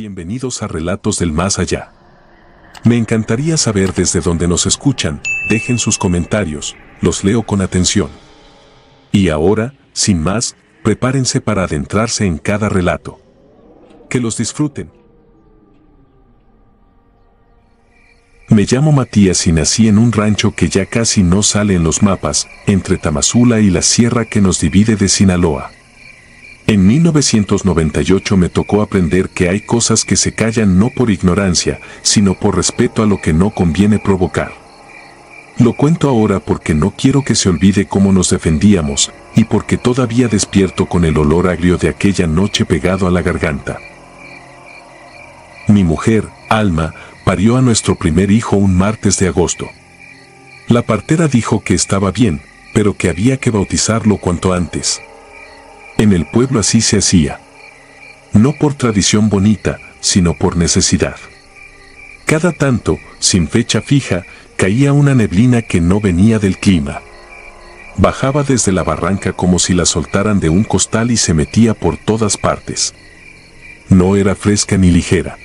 Bienvenidos a Relatos del Más Allá. Me encantaría saber desde dónde nos escuchan, dejen sus comentarios, los leo con atención. Y ahora, sin más, prepárense para adentrarse en cada relato. Que los disfruten. Me llamo Matías y nací en un rancho que ya casi no sale en los mapas, entre Tamazula y la sierra que nos divide de Sinaloa. En 1998 me tocó aprender que hay cosas que se callan no por ignorancia, sino por respeto a lo que no conviene provocar. Lo cuento ahora porque no quiero que se olvide cómo nos defendíamos, y porque todavía despierto con el olor agrio de aquella noche pegado a la garganta. Mi mujer, Alma, parió a nuestro primer hijo un martes de agosto. La partera dijo que estaba bien, pero que había que bautizarlo cuanto antes. En el pueblo así se hacía. No por tradición bonita, sino por necesidad. Cada tanto, sin fecha fija, caía una neblina que no venía del clima. Bajaba desde la barranca como si la soltaran de un costal y se metía por todas partes. No era fresca ni ligera.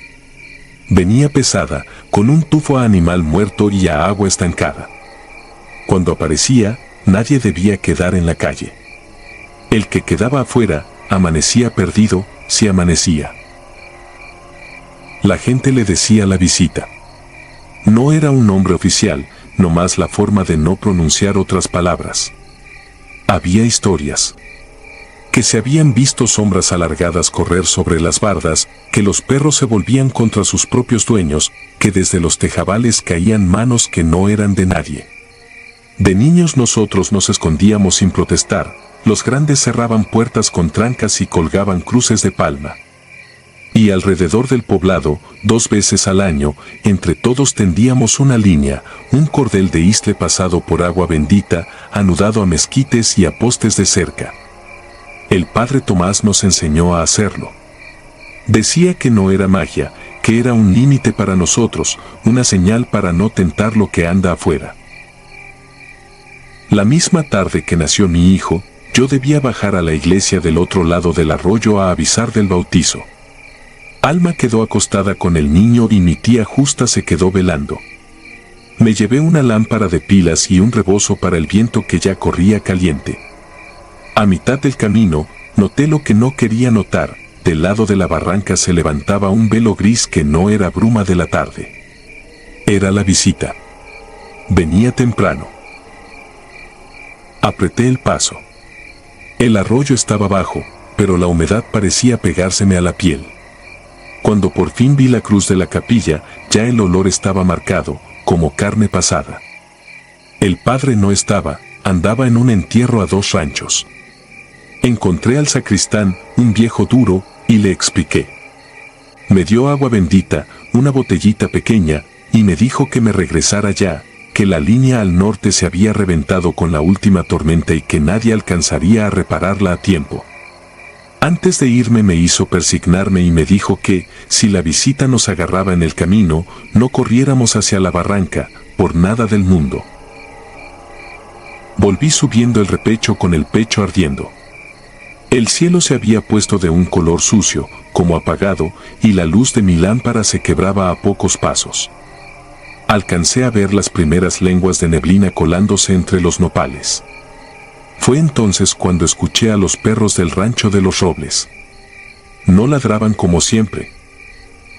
Venía pesada, con un tufo a animal muerto y a agua estancada. Cuando aparecía, nadie debía quedar en la calle. El que quedaba afuera, amanecía perdido, si amanecía. La gente le decía la visita. No era un nombre oficial, nomás la forma de no pronunciar otras palabras. Había historias. Que se habían visto sombras alargadas correr sobre las bardas, que los perros se volvían contra sus propios dueños, que desde los tejabales caían manos que no eran de nadie. De niños nosotros nos escondíamos sin protestar. Los grandes cerraban puertas con trancas y colgaban cruces de palma. Y alrededor del poblado, 2 veces al año, entre todos tendíamos una línea, un cordel de isle pasado por agua bendita, anudado a mezquites y a postes de cerca. El padre Tomás nos enseñó a hacerlo. Decía que no era magia, que era un límite para nosotros, una señal para no tentar lo que anda afuera. La misma tarde que nació mi hijo, yo debía bajar a la iglesia del otro lado del arroyo a avisar del bautizo. Alma quedó acostada con el niño y mi tía Justa se quedó velando. Me llevé una lámpara de pilas y un rebozo para el viento que ya corría caliente. A mitad del camino, noté lo que no quería notar, del lado de la barranca se levantaba un velo gris que no era bruma de la tarde. Era la visita. Venía temprano. Apreté el paso. El arroyo estaba bajo, pero la humedad parecía pegárseme a la piel. Cuando por fin vi la cruz de la capilla, ya el olor estaba marcado, como carne pasada. El padre no estaba, andaba en un entierro a 2 ranchos. Encontré al sacristán, un viejo duro, y le expliqué. Me dio agua bendita, una botellita pequeña, y me dijo que me regresara ya, que la línea al norte se había reventado con la última tormenta y que nadie alcanzaría a repararla a tiempo. Antes de irme me hizo persignarme y me dijo que, si la visita nos agarraba en el camino, no corriéramos hacia la barranca, por nada del mundo. Volví subiendo el repecho con el pecho ardiendo. El cielo se había puesto de un color sucio, como apagado, y la luz de mi lámpara se quebraba a pocos pasos. Alcancé a ver las primeras lenguas de neblina colándose entre los nopales. Fue entonces cuando escuché a los perros del rancho de los Robles. No ladraban como siempre.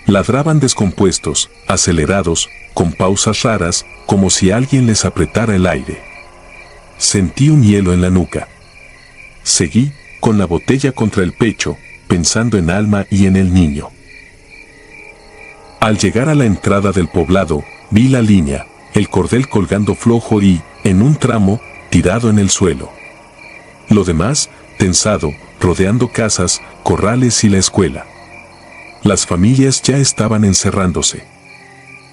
Ladraban descompuestos, acelerados, con pausas raras, como si alguien les apretara el aire. Sentí un hielo en la nuca. Seguí, con la botella contra el pecho, pensando en Alma y en el niño. Al llegar a la entrada del poblado, vi la línea, el cordel colgando flojo y, en un tramo, tirado en el suelo. Lo demás, tensado, rodeando casas, corrales y la escuela. Las familias ya estaban encerrándose.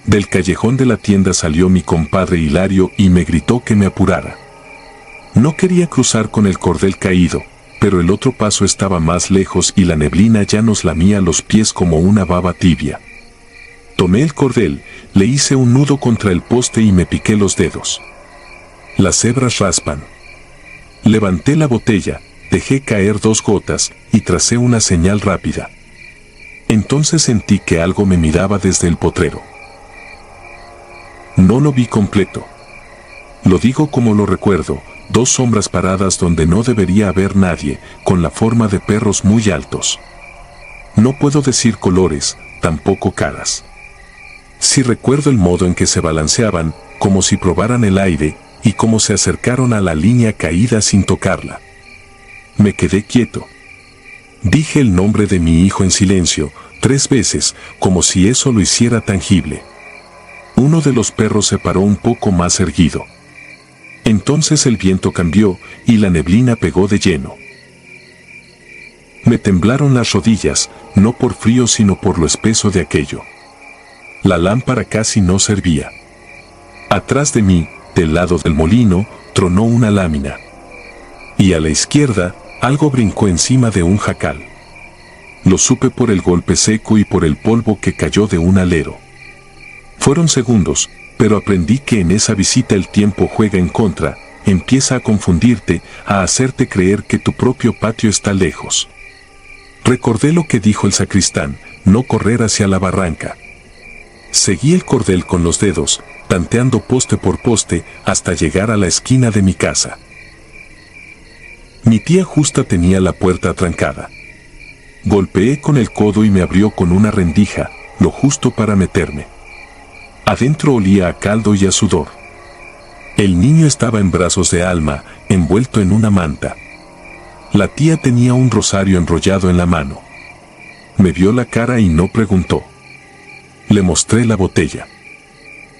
Del callejón de la tienda salió mi compadre Hilario y me gritó que me apurara. No quería cruzar con el cordel caído, pero el otro paso estaba más lejos y la neblina ya nos lamía los pies como una baba tibia. Tomé el cordel, le hice un nudo contra el poste y me piqué los dedos. Las hebras raspan. Levanté la botella, dejé caer 2 gotas y tracé una señal rápida. Entonces sentí que algo me miraba desde el potrero. No lo vi completo. Lo digo como lo recuerdo, dos sombras paradas donde no debería haber nadie, con la forma de perros muy altos. No puedo decir colores, tampoco caras. Sí recuerdo el modo en que se balanceaban, como si probaran el aire, y cómo se acercaron a la línea caída sin tocarla. Me quedé quieto. Dije el nombre de mi hijo en silencio, 3 veces, como si eso lo hiciera tangible. Uno de los perros se paró un poco más erguido. Entonces el viento cambió y la neblina pegó de lleno. Me temblaron las rodillas, no por frío sino por lo espeso de aquello. La lámpara casi no servía. Atrás de mí, del lado del molino, tronó una lámina. Y a la izquierda, algo brincó encima de un jacal. Lo supe por el golpe seco y por el polvo que cayó de un alero. Fueron segundos, pero aprendí que en esa visita el tiempo juega en contra, empieza a confundirte, a hacerte creer que tu propio patio está lejos. Recordé lo que dijo el sacristán, no correr hacia la barranca. Seguí el cordel con los dedos, tanteando poste por poste, hasta llegar a la esquina de mi casa. Mi tía Justa tenía la puerta atrancada. Golpeé con el codo y me abrió con una rendija, lo justo para meterme. Adentro olía a caldo y a sudor. El niño estaba en brazos de Alma, envuelto en una manta. La tía tenía un rosario enrollado en la mano. Me vio la cara y no preguntó. Le mostré la botella.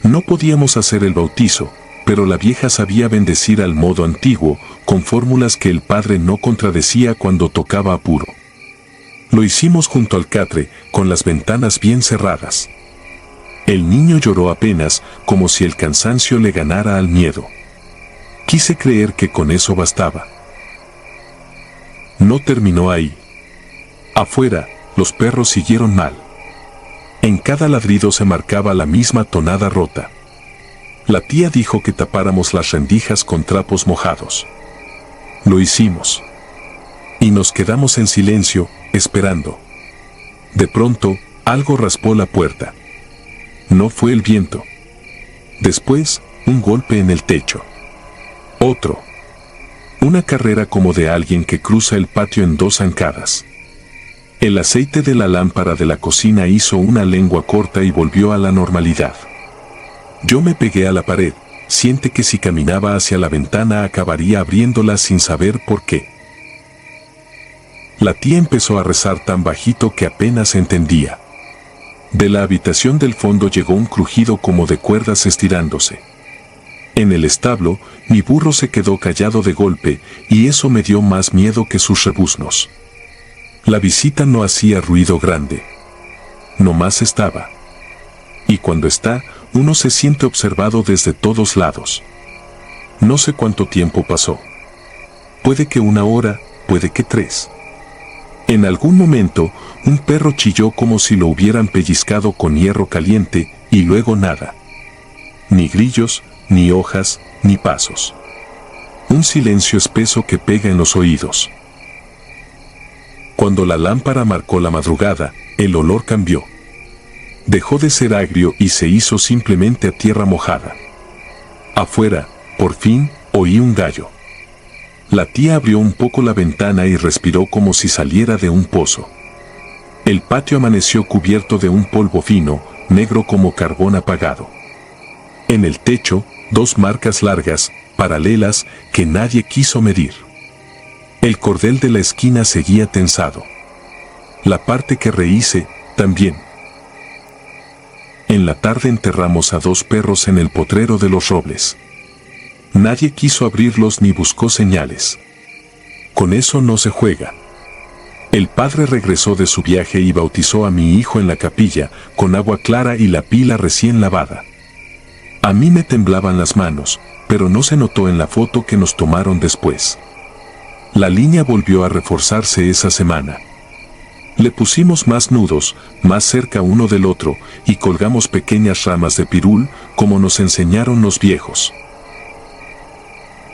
No podíamos hacer el bautizo, pero la vieja sabía bendecir al modo antiguo, con fórmulas que el padre no contradecía cuando tocaba apuro. Lo hicimos junto al catre, con las ventanas bien cerradas. El niño lloró apenas, como si el cansancio le ganara al miedo. Quise creer que con eso bastaba. No terminó ahí. Afuera, los perros siguieron mal. En cada ladrido se marcaba la misma tonada rota. La tía dijo que tapáramos las rendijas con trapos mojados. Lo hicimos. Y nos quedamos en silencio, esperando. De pronto, algo raspó la puerta. No fue el viento. Después, un golpe en el techo. Otro. Una carrera como de alguien que cruza el patio en 2 zancadas. El aceite de la lámpara de la cocina hizo una lengua corta y volvió a la normalidad. Yo me pegué a la pared, siente que si caminaba hacia la ventana acabaría abriéndola sin saber por qué. La tía empezó a rezar tan bajito que apenas entendía. De la habitación del fondo llegó un crujido como de cuerdas estirándose. En el establo, mi burro se quedó callado de golpe, y eso me dio más miedo que sus rebuznos. La visita no hacía ruido grande. Nomás estaba. Y cuando está, uno se siente observado desde todos lados. No sé cuánto tiempo pasó. Puede que 1 hora, puede que 3. En algún momento, un perro chilló como si lo hubieran pellizcado con hierro caliente, y luego nada. Ni grillos, ni hojas, ni pasos. Un silencio espeso que pega en los oídos. Cuando la lámpara marcó la madrugada, el olor cambió. Dejó de ser agrio y se hizo simplemente a tierra mojada. Afuera, por fin, oí un gallo. La tía abrió un poco la ventana y respiró como si saliera de un pozo. El patio amaneció cubierto de un polvo fino, negro como carbón apagado. En el techo, 2 marcas largas, paralelas, que nadie quiso medir. El cordel de la esquina seguía tensado. La parte que rehice, también. En la tarde enterramos a 2 perros en el potrero de los robles. Nadie quiso abrirlos ni buscó señales. Con eso no se juega. El padre regresó de su viaje y bautizó a mi hijo en la capilla, con agua clara y la pila recién lavada. A mí me temblaban las manos, pero no se notó en la foto que nos tomaron después. La línea volvió a reforzarse esa semana. Le pusimos más nudos, más cerca uno del otro, y colgamos pequeñas ramas de pirul, como nos enseñaron los viejos.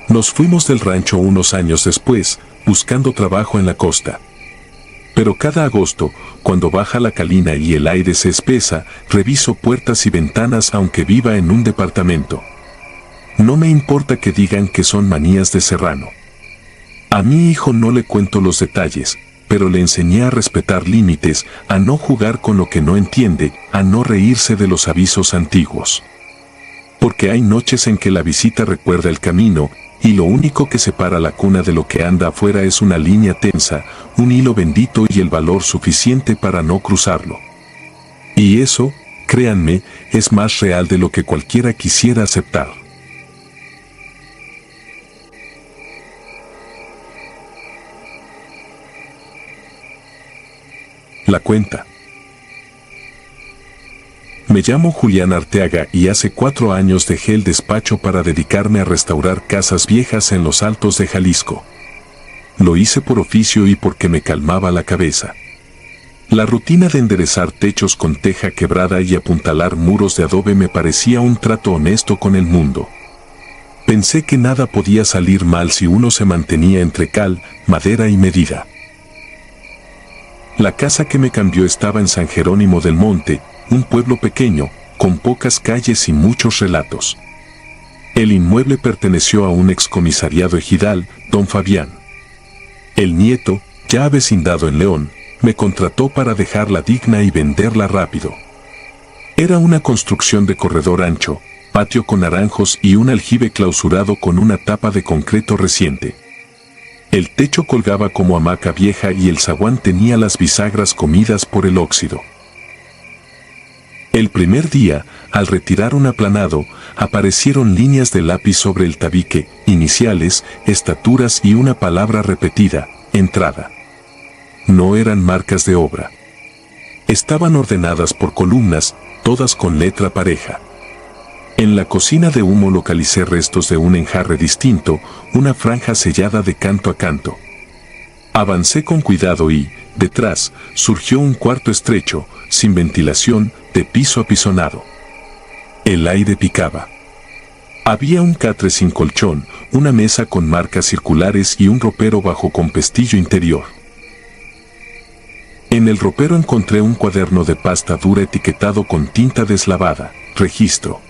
Nos fuimos del rancho unos años después, buscando trabajo en la costa. Pero cada agosto, cuando baja la calina y el aire se espesa, reviso puertas y ventanas aunque viva en un departamento. No me importa que digan que son manías de Serrano. A mi hijo no le cuento los detalles, pero le enseñé a respetar límites, a no jugar con lo que no entiende, a no reírse de los avisos antiguos. Porque hay noches en que la visita recuerda el camino, y lo único que separa la cuna de lo que anda afuera es una línea tensa, un hilo bendito y el valor suficiente para no cruzarlo. Y eso, créanme, es más real de lo que cualquiera quisiera aceptar. La cuenta. Me llamo Julián Arteaga y hace 4 años dejé el despacho para dedicarme a restaurar casas viejas en los Altos de Jalisco. Lo hice por oficio y porque me calmaba la cabeza. La rutina de enderezar techos con teja quebrada y apuntalar muros de adobe me parecía un trato honesto con el mundo. Pensé que nada podía salir mal si uno se mantenía entre cal, madera y medida. La casa que me cambió estaba en San Jerónimo del Monte, un pueblo pequeño, con pocas calles y muchos relatos. El inmueble perteneció a un excomisariado ejidal, don Fabián. El nieto, ya avecindado en León, me contrató para dejarla digna y venderla rápido. Era una construcción de corredor ancho, patio con naranjos y un aljibe clausurado con una tapa de concreto reciente. El techo colgaba como hamaca vieja y el zaguán tenía las bisagras comidas por el óxido. El primer día, al retirar un aplanado, aparecieron líneas de lápiz sobre el tabique, iniciales, estaturas y una palabra repetida, entrada. No eran marcas de obra. Estaban ordenadas por columnas, todas con letra pareja. En la cocina de humo localicé restos de un enjarre distinto, una franja sellada de canto a canto. Avancé con cuidado y, detrás, surgió un cuarto estrecho, sin ventilación, de piso apisonado. El aire picaba. Había un catre sin colchón, una mesa con marcas circulares y un ropero bajo con pestillo interior. En el ropero encontré un cuaderno de pasta dura etiquetado con tinta deslavada, registro.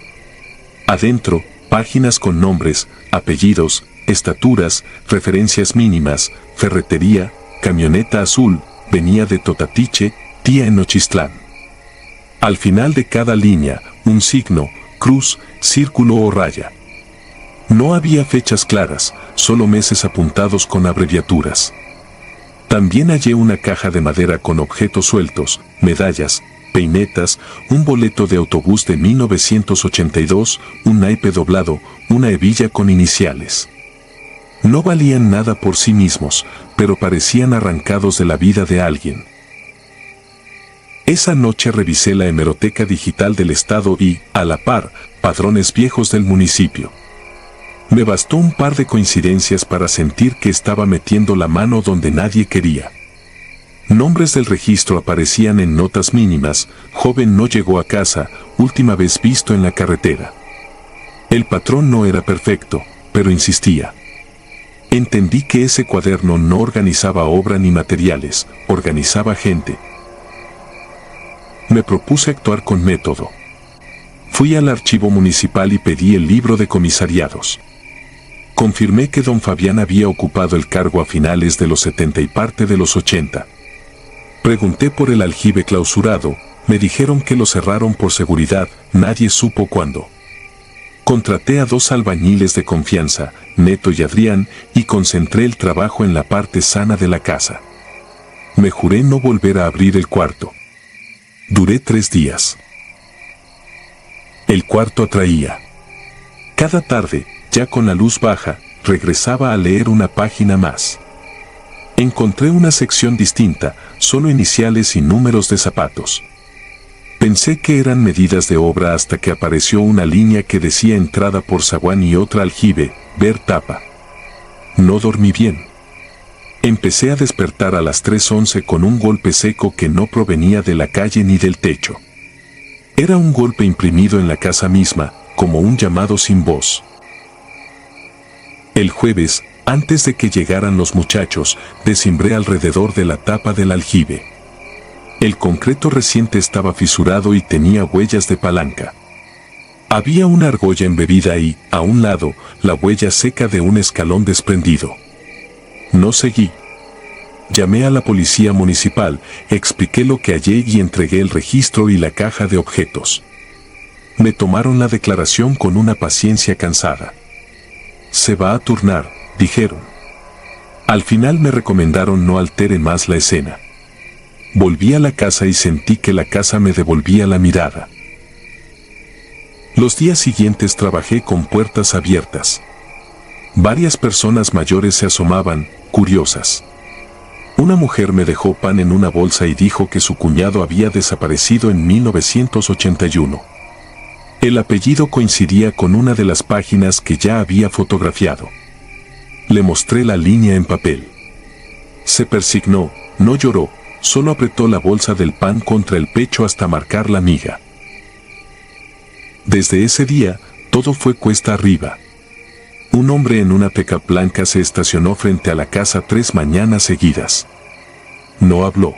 Adentro, páginas con nombres, apellidos, estaturas, referencias mínimas, ferretería, camioneta azul, venía de Totatiche, tía en Nochistlán. Al final de cada línea, un signo, cruz, círculo o raya. No había fechas claras, solo meses apuntados con abreviaturas. También hallé una caja de madera con objetos sueltos, medallas, peinetas, un boleto de autobús de 1982, un naipe doblado, una hebilla con iniciales. No valían nada por sí mismos, pero parecían arrancados de la vida de alguien. Esa noche revisé la hemeroteca digital del estado y, a la par, padrones viejos del municipio. Me bastó un par de coincidencias para sentir que estaba metiendo la mano donde nadie quería. Nombres del registro aparecían en notas mínimas, joven no llegó a casa, última vez visto en la carretera. El patrón no era perfecto, pero insistía. Entendí que ese cuaderno no organizaba obra ni materiales, organizaba gente. Me propuse actuar con método. Fui al archivo municipal y pedí el libro de comisariados. Confirmé que don Fabián había ocupado el cargo a finales de los 70 y parte de los 80. Pregunté por el aljibe clausurado, me dijeron que lo cerraron por seguridad, nadie supo cuándo. Contraté a 2 albañiles de confianza, Neto y Adrián, y concentré el trabajo en la parte sana de la casa. Me juré no volver a abrir el cuarto. Duré 3 días. El cuarto atraía. Cada tarde, ya con la luz baja, regresaba a leer una página más. Encontré una sección distinta, solo iniciales y números de zapatos. Pensé que eran medidas de obra hasta que apareció una línea que decía entrada por zaguán y otra aljibe, ver tapa. No dormí bien. Empecé a despertar a las 3:11 con un golpe seco que no provenía de la calle ni del techo. Era un golpe imprimido en la casa misma, como un llamado sin voz. El jueves, antes de que llegaran los muchachos, desimbré alrededor de la tapa del aljibe. El concreto reciente estaba fisurado y tenía huellas de palanca. Había una argolla embebida y, a un lado, la huella seca de un escalón desprendido. No seguí. Llamé a la policía municipal, expliqué lo que hallé y entregué el registro y la caja de objetos. Me tomaron la declaración con una paciencia cansada. Se va a turnar, dijeron. Al final me recomendaron no altere más la escena. Volví a la casa y sentí que la casa me devolvía la mirada. Los días siguientes trabajé con puertas abiertas. Varias personas mayores se asomaban, curiosas. Una mujer me dejó pan en una bolsa y dijo que su cuñado había desaparecido en 1981. El apellido coincidía con una de las páginas que ya había fotografiado. Le mostré la línea en papel. Se persignó, no lloró, solo apretó la bolsa del pan contra el pecho hasta marcar la miga. Desde ese día, todo fue cuesta arriba. Un hombre en una pick-up blanca se estacionó frente a la casa 3 mañanas seguidas. No habló.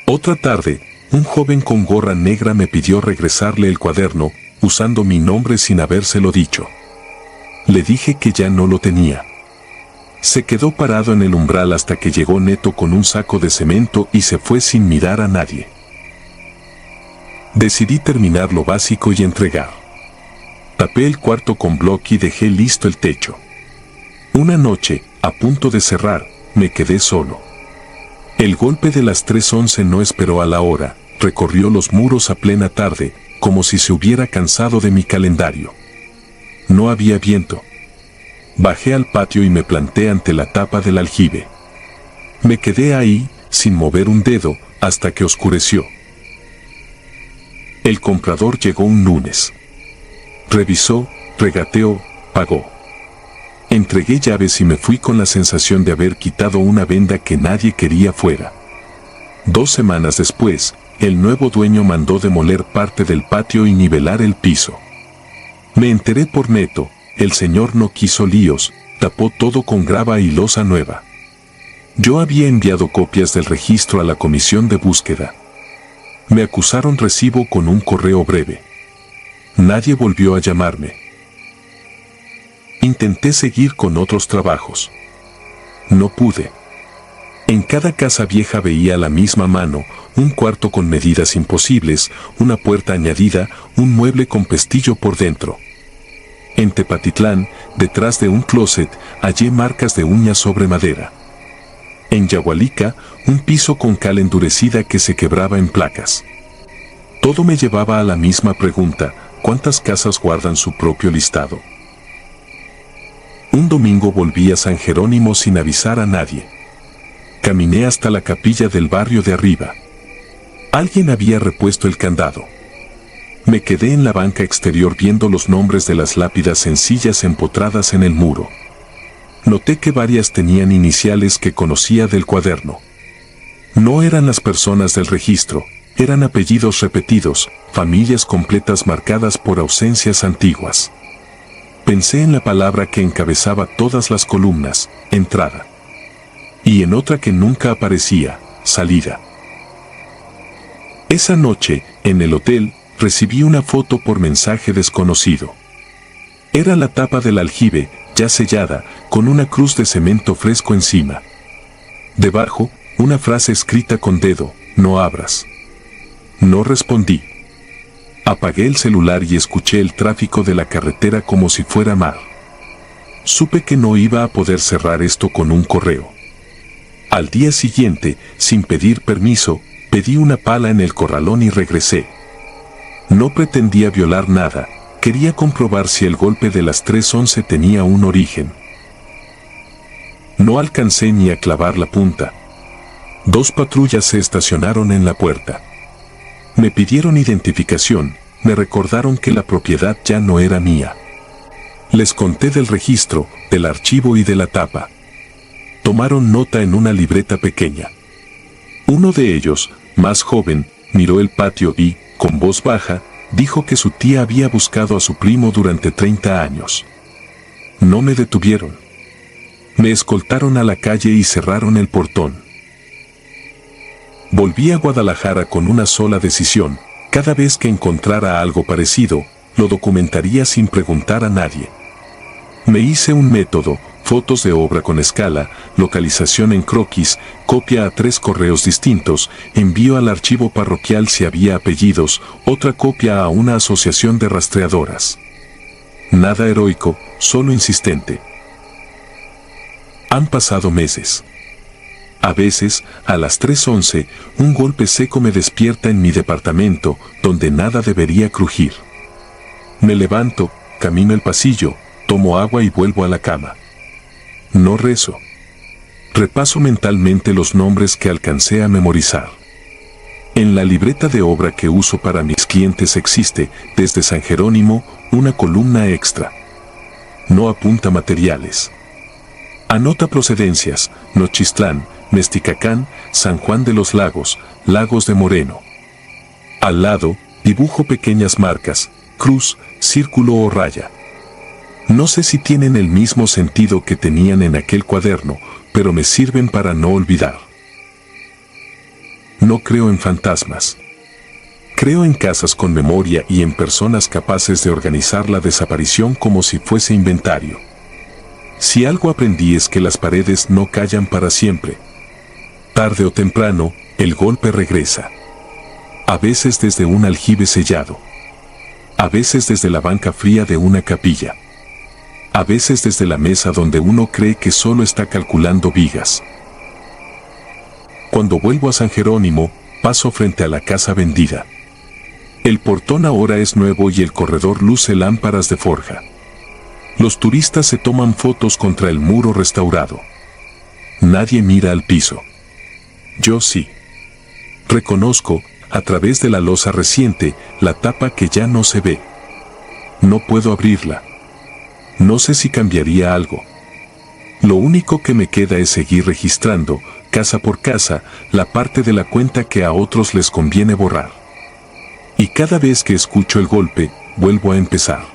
Otra tarde, un joven con gorra negra me pidió regresarle el cuaderno, usando mi nombre sin habérselo dicho. Le dije que ya no lo tenía. Se quedó parado en el umbral hasta que llegó Neto con un saco de cemento y se fue sin mirar a nadie. Decidí terminar lo básico y entregar. Tapé el cuarto con bloque y dejé listo el techo. Una noche, a punto de cerrar, me quedé solo. El golpe de las 3:11 no esperó a la hora, recorrió los muros a plena tarde, como si se hubiera cansado de mi calendario. No había viento. Bajé al patio y me planté ante la tapa del aljibe. Me quedé ahí, sin mover un dedo, hasta que oscureció. El comprador llegó un lunes. Revisó, regateó, pagó. Entregué llaves y me fui con la sensación de haber quitado una venda que nadie quería fuera. 2 semanas después, el nuevo dueño mandó demoler parte del patio y nivelar el piso. Me enteré por Neto, el señor no quiso líos, tapó todo con grava y losa nueva. Yo había enviado copias del registro a la comisión de búsqueda. Me acusaron recibo con un correo breve. Nadie volvió a llamarme. Intenté seguir con otros trabajos. No pude. En cada casa vieja veía la misma mano, un cuarto con medidas imposibles, una puerta añadida, un mueble con pestillo por dentro. En Tepatitlán, detrás de un closet, hallé marcas de uñas sobre madera. En Yahualica, un piso con cal endurecida que se quebraba en placas. Todo me llevaba a la misma pregunta: ¿cuántas casas guardan su propio listado? Un domingo volví a San Jerónimo sin avisar a nadie. Caminé hasta la capilla del barrio de arriba. Alguien había repuesto el candado. Me quedé en la banca exterior viendo los nombres de las lápidas sencillas empotradas en el muro. Noté que varias tenían iniciales que conocía del cuaderno. No eran las personas del registro, eran apellidos repetidos, familias completas marcadas por ausencias antiguas. Pensé en la palabra que encabezaba todas las columnas: entrada. Y en otra que nunca aparecía: salida. Esa noche, en el hotel, recibí una foto por mensaje desconocido. Era la tapa del aljibe, ya sellada, con una cruz de cemento fresco encima. Debajo, una frase escrita con dedo: no abras. No respondí. Apagué el celular y escuché el tráfico de la carretera como si fuera mar. Supe que no iba a poder cerrar esto con un correo. Al día siguiente, sin pedir permiso, pedí una pala en el corralón y regresé. No pretendía violar nada, quería comprobar si el golpe de las 3:11 tenía un origen. No alcancé ni a clavar la punta. 2 patrullas se estacionaron en la puerta. Me pidieron identificación, me recordaron que la propiedad ya no era mía. Les conté del registro, del archivo y de la tapa. Tomaron nota en una libreta pequeña. Uno de ellos, más joven, miró el patio y, con voz baja, dijo que su tía había buscado a su primo durante 30 años. No me detuvieron. Me escoltaron a la calle y cerraron el portón. Volví a Guadalajara con una sola decisión: cada vez que encontrara algo parecido, lo documentaría sin preguntar a nadie. Me hice un método: fotos de obra con escala, localización en croquis, copia a 3 correos distintos, envío al archivo parroquial si había apellidos, otra copia a una asociación de rastreadoras. Nada heroico, solo insistente. Han pasado meses. A veces, a las 3:11, un golpe seco me despierta en mi departamento, donde nada debería crujir. Me levanto, camino el pasillo, tomo agua y vuelvo a la cama. No rezo. Repaso mentalmente los nombres que alcancé a memorizar. En la libreta de obra que uso para mis clientes existe, desde San Jerónimo, una columna extra. No apunta materiales. Anota procedencias: Nochistlán, Mesticacán, San Juan de los Lagos, Lagos de Moreno. Al lado, dibujo pequeñas marcas: cruz, círculo o raya. No sé si tienen el mismo sentido que tenían en aquel cuaderno, pero me sirven para no olvidar. No creo en fantasmas. Creo en casas con memoria y en personas capaces de organizar la desaparición como si fuese inventario. Si algo aprendí es que las paredes no callan para siempre. Tarde o temprano, el golpe regresa. A veces desde un aljibe sellado. A veces desde la banca fría de una capilla. A veces desde la mesa donde uno cree que solo está calculando vigas. Cuando vuelvo a San Jerónimo, paso frente a la casa vendida. El portón ahora es nuevo y el corredor luce lámparas de forja. Los turistas se toman fotos contra el muro restaurado. Nadie mira al piso. Yo sí. Reconozco, a través de la losa reciente, la tapa que ya no se ve. No puedo abrirla. No sé si cambiaría algo. Lo único que me queda es seguir registrando, casa por casa, la parte de la cuenta que a otros les conviene borrar. Y cada vez que escucho el golpe, vuelvo a empezar.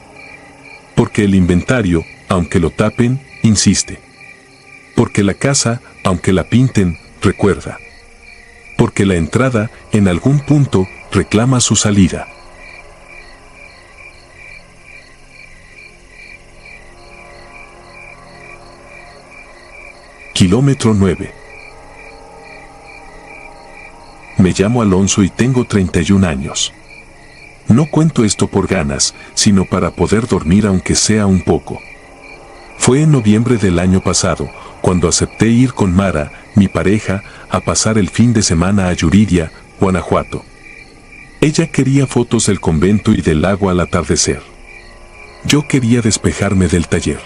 Porque el inventario, aunque lo tapen, insiste. Porque la casa, aunque la pinten, recuerda. Porque la entrada, en algún punto, reclama su salida. Kilómetro 9. Me llamo Alonso y tengo 31 años. No cuento esto por ganas, sino para poder dormir aunque sea un poco. Fue en noviembre del año pasado, cuando acepté ir con Mara, mi pareja, a pasar el fin de semana a Yuriria, Guanajuato. Ella quería fotos del convento y del lago al atardecer. Yo quería despejarme del taller.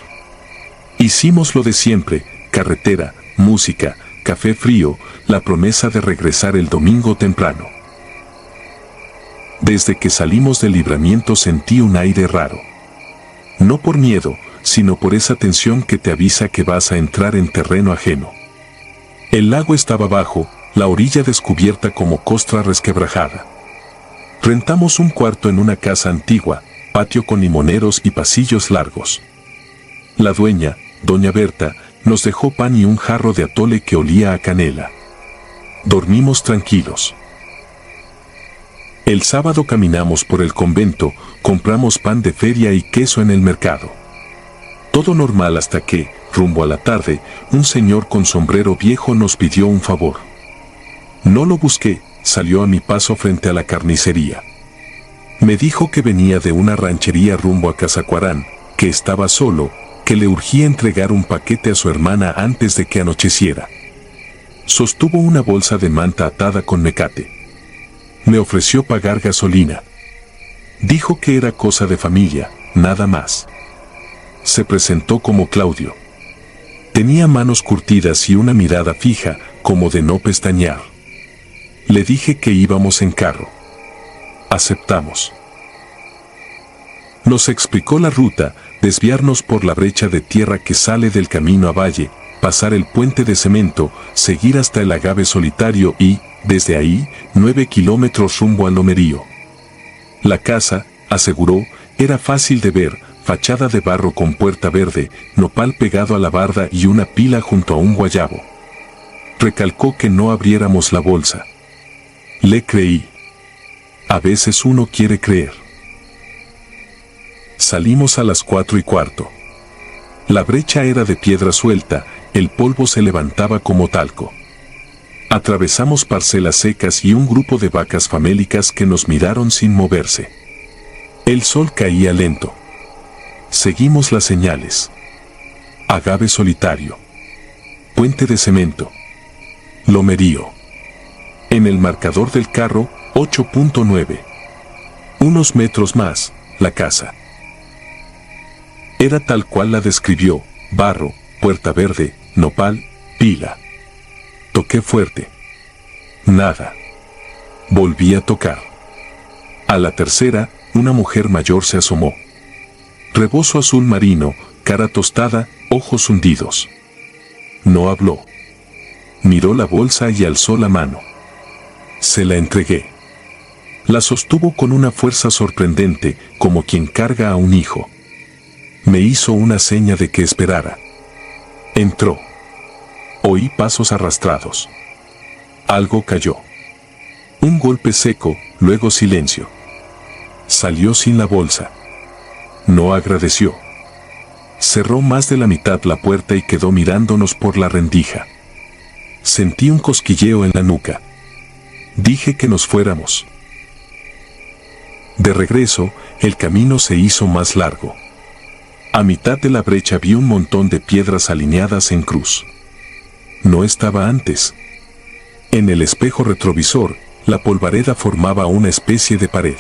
Hicimos lo de siempre: carretera, música, café frío, la promesa de regresar el domingo temprano. Desde que salimos del Libramiento sentí un aire raro. No por miedo, sino por esa tensión que te avisa que vas a entrar en terreno ajeno. El lago estaba abajo, la orilla descubierta como costra resquebrajada. Rentamos un cuarto en una casa antigua, patio con limoneros y pasillos largos. La dueña, doña Berta, nos dejó pan y un jarro de atole que olía a canela. Dormimos tranquilos. El sábado caminamos por el convento, compramos pan de feria y queso en el mercado. Todo normal hasta que, rumbo a la tarde, un señor con sombrero viejo nos pidió un favor. No lo busqué, salió a mi paso frente a la carnicería. Me dijo que venía de una ranchería rumbo a Casacuarán, que estaba solo, que le urgía entregar un paquete a su hermana antes de que anocheciera. Sostuvo una bolsa de manta atada con mecate. Me ofreció pagar gasolina. Dijo que era cosa de familia, nada más. Se presentó como Claudio. Tenía manos curtidas y una mirada fija, como de no pestañear. Le dije que íbamos en carro. Aceptamos. Nos explicó la ruta: desviarnos por la brecha de tierra que sale del camino a Valle, pasar el puente de cemento, seguir hasta el agave solitario y, desde ahí, 9 kilómetros rumbo al Lomerío. La casa, aseguró, era fácil de ver: fachada de barro con puerta verde, nopal pegado a la barda y una pila junto a un guayabo. Recalcó que no abriéramos la bolsa. Le creí. A veces uno quiere creer. Salimos a las 4:15. La brecha era de piedra suelta, el polvo se levantaba como talco. Atravesamos parcelas secas y un grupo de vacas famélicas que nos miraron sin moverse. El sol caía lento. Seguimos las señales. Agave solitario. Puente de cemento. Lomerío. En el marcador del carro, 8.9. Unos metros más, la casa. Era tal cual la describió: barro, puerta verde, nopal, pila. Toqué fuerte. Nada. Volví a tocar. A la tercera, una mujer mayor se asomó. Rebozo azul marino, cara tostada, ojos hundidos. No habló. Miró la bolsa y alzó la mano. Se la entregué. La sostuvo con una fuerza sorprendente, como quien carga a un hijo. Me hizo una seña de que esperara. Entró. Oí pasos arrastrados. Algo cayó. Un golpe seco, luego silencio. Salió sin la bolsa. No agradeció. Cerró más de la mitad la puerta y quedó mirándonos por la rendija. Sentí un cosquilleo en la nuca. Dije que nos fuéramos. De regreso, el camino se hizo más largo. A mitad de la brecha vi un montón de piedras alineadas en cruz. No estaba antes. En el espejo retrovisor, la polvareda formaba una especie de pared.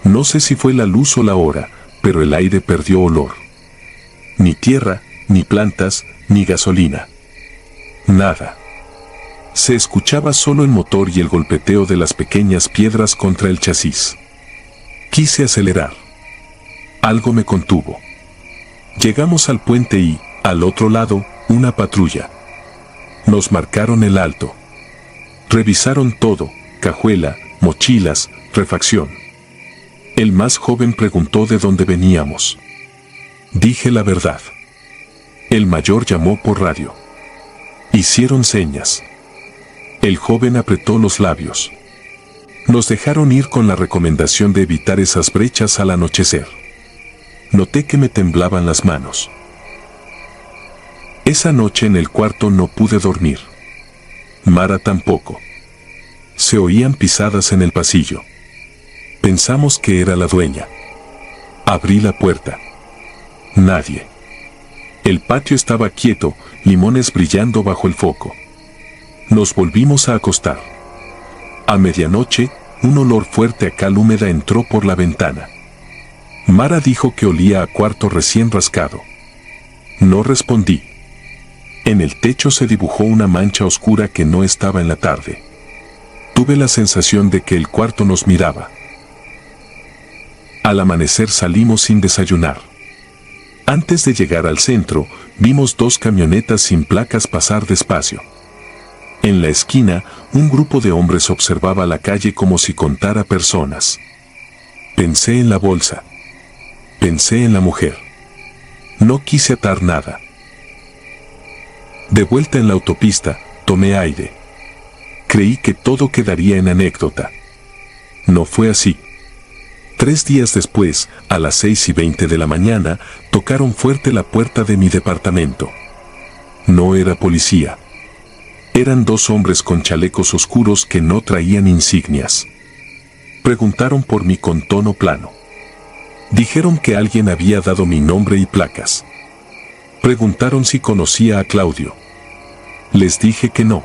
No sé si fue la luz o la hora, pero el aire perdió olor. Ni tierra, ni plantas, ni gasolina. Nada. Se escuchaba solo el motor y el golpeteo de las pequeñas piedras contra el chasis. Quise acelerar. Algo me contuvo. Llegamos al puente y, al otro lado, una patrulla. Nos marcaron el alto. Revisaron todo: cajuela, mochilas, refacción. El más joven preguntó de dónde veníamos. Dije la verdad. El mayor llamó por radio. Hicieron señas. El joven apretó los labios. Nos dejaron ir con la recomendación de evitar esas brechas al anochecer. Noté que me temblaban las manos. Esa noche en el cuarto no pude dormir. Mara tampoco. Se oían pisadas en el pasillo. Pensamos que era la dueña. Abrí la puerta. Nadie. El patio estaba quieto, limones brillando bajo el foco. Nos volvimos a acostar. A medianoche, un olor fuerte a cal húmeda entró por la ventana. Mara dijo que olía a cuarto recién rascado. No respondí. En el techo se dibujó una mancha oscura que no estaba en la tarde. Tuve la sensación de que el cuarto nos miraba. Al amanecer salimos sin desayunar. Antes de llegar al centro, vimos 2 camionetas sin placas pasar despacio. En la esquina, un grupo de hombres observaba la calle como si contara personas. Pensé en la bolsa. Pensé en la mujer. No quise atar nada. De vuelta en la autopista, tomé aire. Creí que todo quedaría en anécdota. No fue así. 3 días después, a las 6:20 de la mañana, tocaron fuerte la puerta de mi departamento. No era policía. Eran 2 hombres con chalecos oscuros que no traían insignias. Preguntaron por mí con tono plano. Dijeron que alguien había dado mi nombre y placas. Preguntaron si conocía a Claudio. Les dije que no.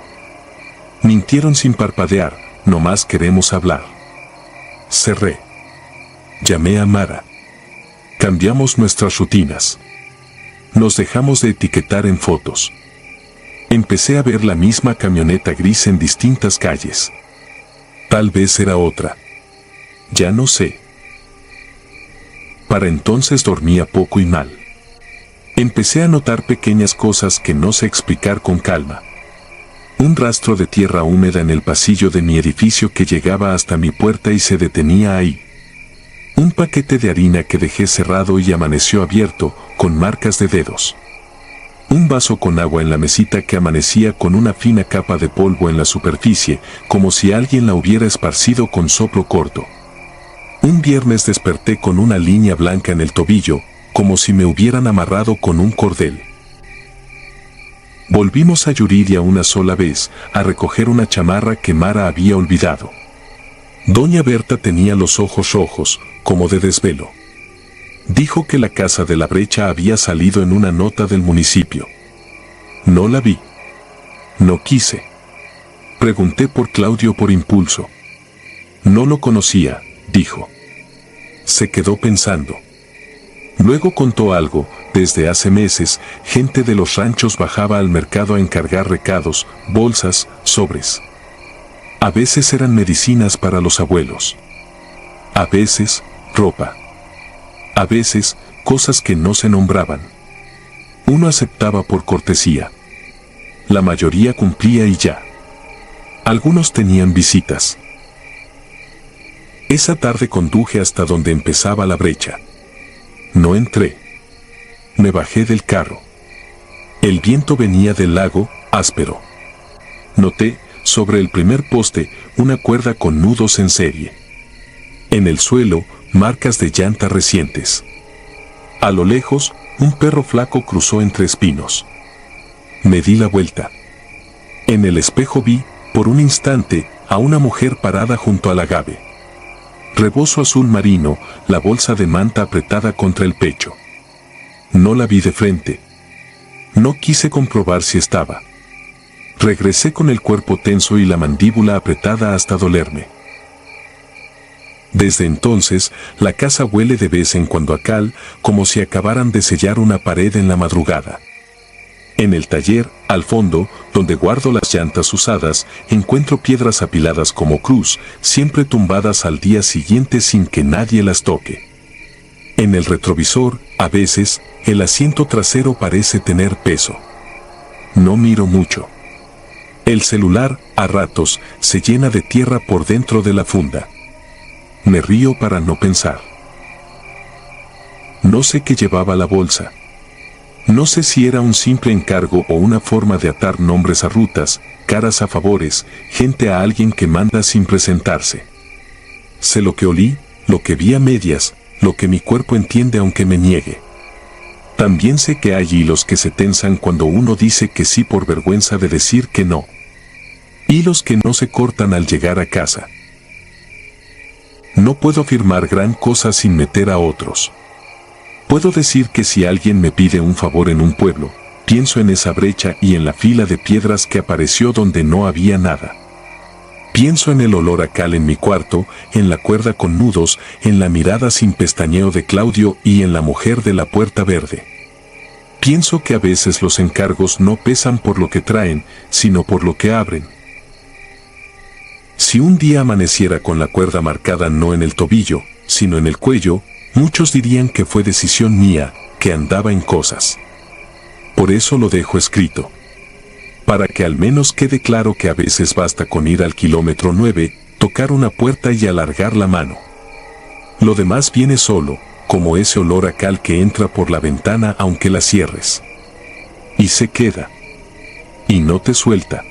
Mintieron sin parpadear: nomás queremos hablar. Cerré. Llamé a Mara. Cambiamos nuestras rutinas. Nos dejamos de etiquetar en fotos. Empecé a ver la misma camioneta gris en distintas calles. Tal vez era otra. Ya no sé. Para entonces dormía poco y mal. Empecé a notar pequeñas cosas que no sé explicar con calma. Un rastro de tierra húmeda en el pasillo de mi edificio que llegaba hasta mi puerta y se detenía ahí. Un paquete de harina que dejé cerrado y amaneció abierto, con marcas de dedos. Un vaso con agua en la mesita que amanecía con una fina capa de polvo en la superficie, como si alguien la hubiera esparcido con soplo corto. Un viernes desperté con una línea blanca en el tobillo, como si me hubieran amarrado con un cordel. Volvimos a Yuriria una sola vez, a recoger una chamarra que Mara había olvidado. Doña Berta tenía los ojos rojos, como de desvelo. Dijo que la casa de la Brecha había salido en una nota del municipio. No la vi. No quise. Pregunté por Claudio por impulso. No lo conocía, dijo. Se quedó pensando. Luego contó algo. Desde hace meses, gente de los ranchos bajaba al mercado a encargar recados, bolsas, sobres. A veces eran medicinas para los abuelos. A veces, ropa. A veces, cosas que no se nombraban. Uno aceptaba por cortesía. La mayoría cumplía y ya. Algunos tenían visitas. Esa tarde conduje hasta donde empezaba la brecha. No entré. Me bajé del carro. El viento venía del lago, áspero. Noté, sobre el primer poste, una cuerda con nudos en serie. En el suelo, marcas de llanta recientes. A lo lejos, un perro flaco cruzó entre espinos. Me di la vuelta. En el espejo vi, por un instante, a una mujer parada junto al agave. Rebozo azul marino, la bolsa de manta apretada contra el pecho. No la vi de frente. No quise comprobar si estaba. Regresé con el cuerpo tenso y la mandíbula apretada hasta dolerme. Desde entonces, la casa huele de vez en cuando a cal, como si acabaran de sellar una pared en la madrugada. En el taller, al fondo, donde guardo las llantas usadas, encuentro piedras apiladas como cruz, siempre tumbadas al día siguiente sin que nadie las toque. En el retrovisor, a veces, el asiento trasero parece tener peso. No miro mucho. El celular, a ratos, se llena de tierra por dentro de la funda. Me río para no pensar. No sé qué llevaba la bolsa. No sé si era un simple encargo o una forma de atar nombres a rutas, caras a favores, gente a alguien que manda sin presentarse. Sé lo que olí, lo que vi a medias, lo que mi cuerpo entiende aunque me niegue. También sé que hay hilos que se tensan cuando uno dice que sí por vergüenza de decir que no. Hilos que no se cortan al llegar a casa. No puedo afirmar gran cosa sin meter a otros. Puedo decir que si alguien me pide un favor en un pueblo, pienso en esa brecha y en la fila de piedras que apareció donde no había nada. Pienso en el olor a cal en mi cuarto, en la cuerda con nudos, en la mirada sin pestañeo de Claudio y en la mujer de la puerta verde. Pienso que a veces los encargos no pesan por lo que traen, sino por lo que abren. Si un día amaneciera con la cuerda marcada no en el tobillo, sino en el cuello, muchos dirían que fue decisión mía, que andaba en cosas. Por eso lo dejo escrito. Para que al menos quede claro que a veces basta con ir al kilómetro 9, tocar una puerta y alargar la mano. Lo demás viene solo, como ese olor a cal que entra por la ventana aunque la cierres. Y se queda. Y no te suelta.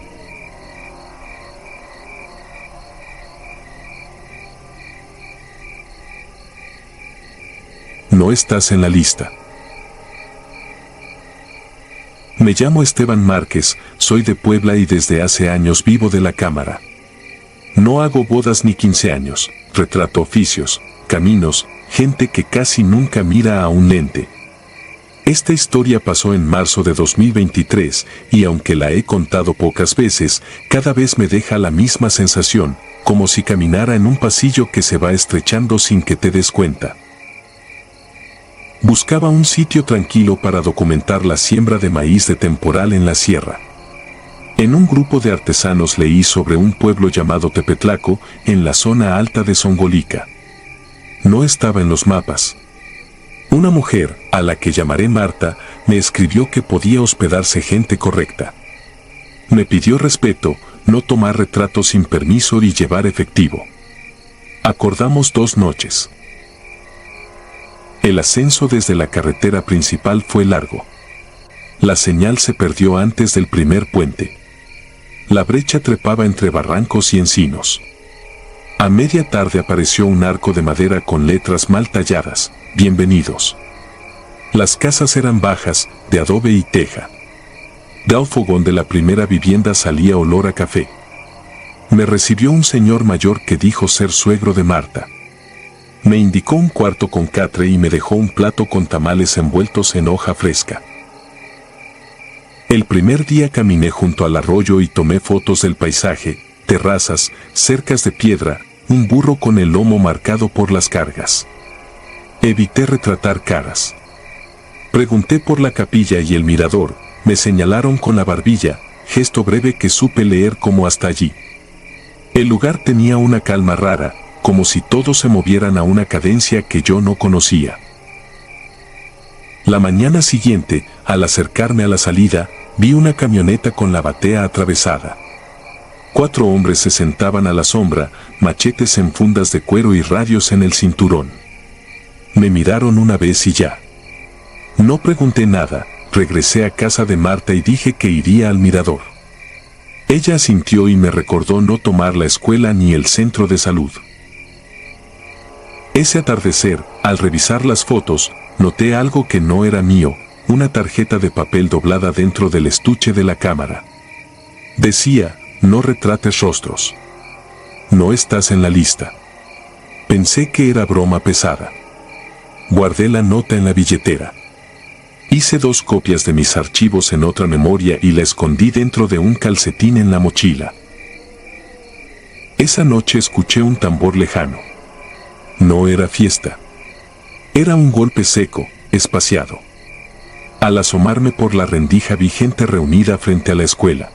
No estás en la lista. Me llamo Esteban Márquez, soy de Puebla y desde hace años vivo de la cámara. No hago bodas ni 15 años, retrato oficios, caminos, gente que casi nunca mira a un lente. Esta historia pasó en marzo de 2023 y aunque la he contado pocas veces, cada vez me deja la misma sensación, como si caminara en un pasillo que se va estrechando sin que te des cuenta. Buscaba un sitio tranquilo para documentar la siembra de maíz de temporal en la sierra. En un grupo de artesanos leí sobre un pueblo llamado Tepetlaco, en la zona alta de Zongolica. No estaba en los mapas. Una mujer, a la que llamaré Marta, me escribió que podía hospedarse gente correcta. Me pidió respeto, no tomar retratos sin permiso y llevar efectivo. Acordamos 2 noches. El ascenso desde la carretera principal fue largo. La señal se perdió antes del primer puente. La brecha trepaba entre barrancos y encinos. A media tarde apareció un arco de madera con letras mal talladas: bienvenidos. Las casas eran bajas, de adobe y teja. Del fogón de la primera vivienda salía olor a café. Me recibió un señor mayor que dijo ser suegro de Marta. Me indicó un cuarto con catre y me dejó un plato con tamales envueltos en hoja fresca. El primer día caminé junto al arroyo y tomé fotos del paisaje: terrazas, cercas de piedra, un burro con el lomo marcado por las cargas. Evité retratar caras. Pregunté por la capilla y el mirador, me señalaron con la barbilla, gesto breve que supe leer como hasta allí. El lugar tenía una calma rara, como si todos se movieran a una cadencia que yo no conocía. La mañana siguiente, al acercarme a la salida, vi una camioneta con la batea atravesada. 4 hombres se sentaban a la sombra, machetes en fundas de cuero y radios en el cinturón. Me miraron una vez y ya. No pregunté nada, regresé a casa de Marta y dije que iría al mirador. Ella asintió y me recordó no tomar la escuela ni el centro de salud. Ese atardecer, al revisar las fotos, noté algo que no era mío: una tarjeta de papel doblada dentro del estuche de la cámara. Decía: no retrates rostros. No estás en la lista. Pensé que era broma pesada. Guardé la nota en la billetera. Hice 2 copias de mis archivos en otra memoria y la escondí dentro de un calcetín en la mochila. Esa noche escuché un tambor lejano. No era fiesta. Era un golpe seco, espaciado. Al asomarme por la rendija vi gente reunida frente a la escuela.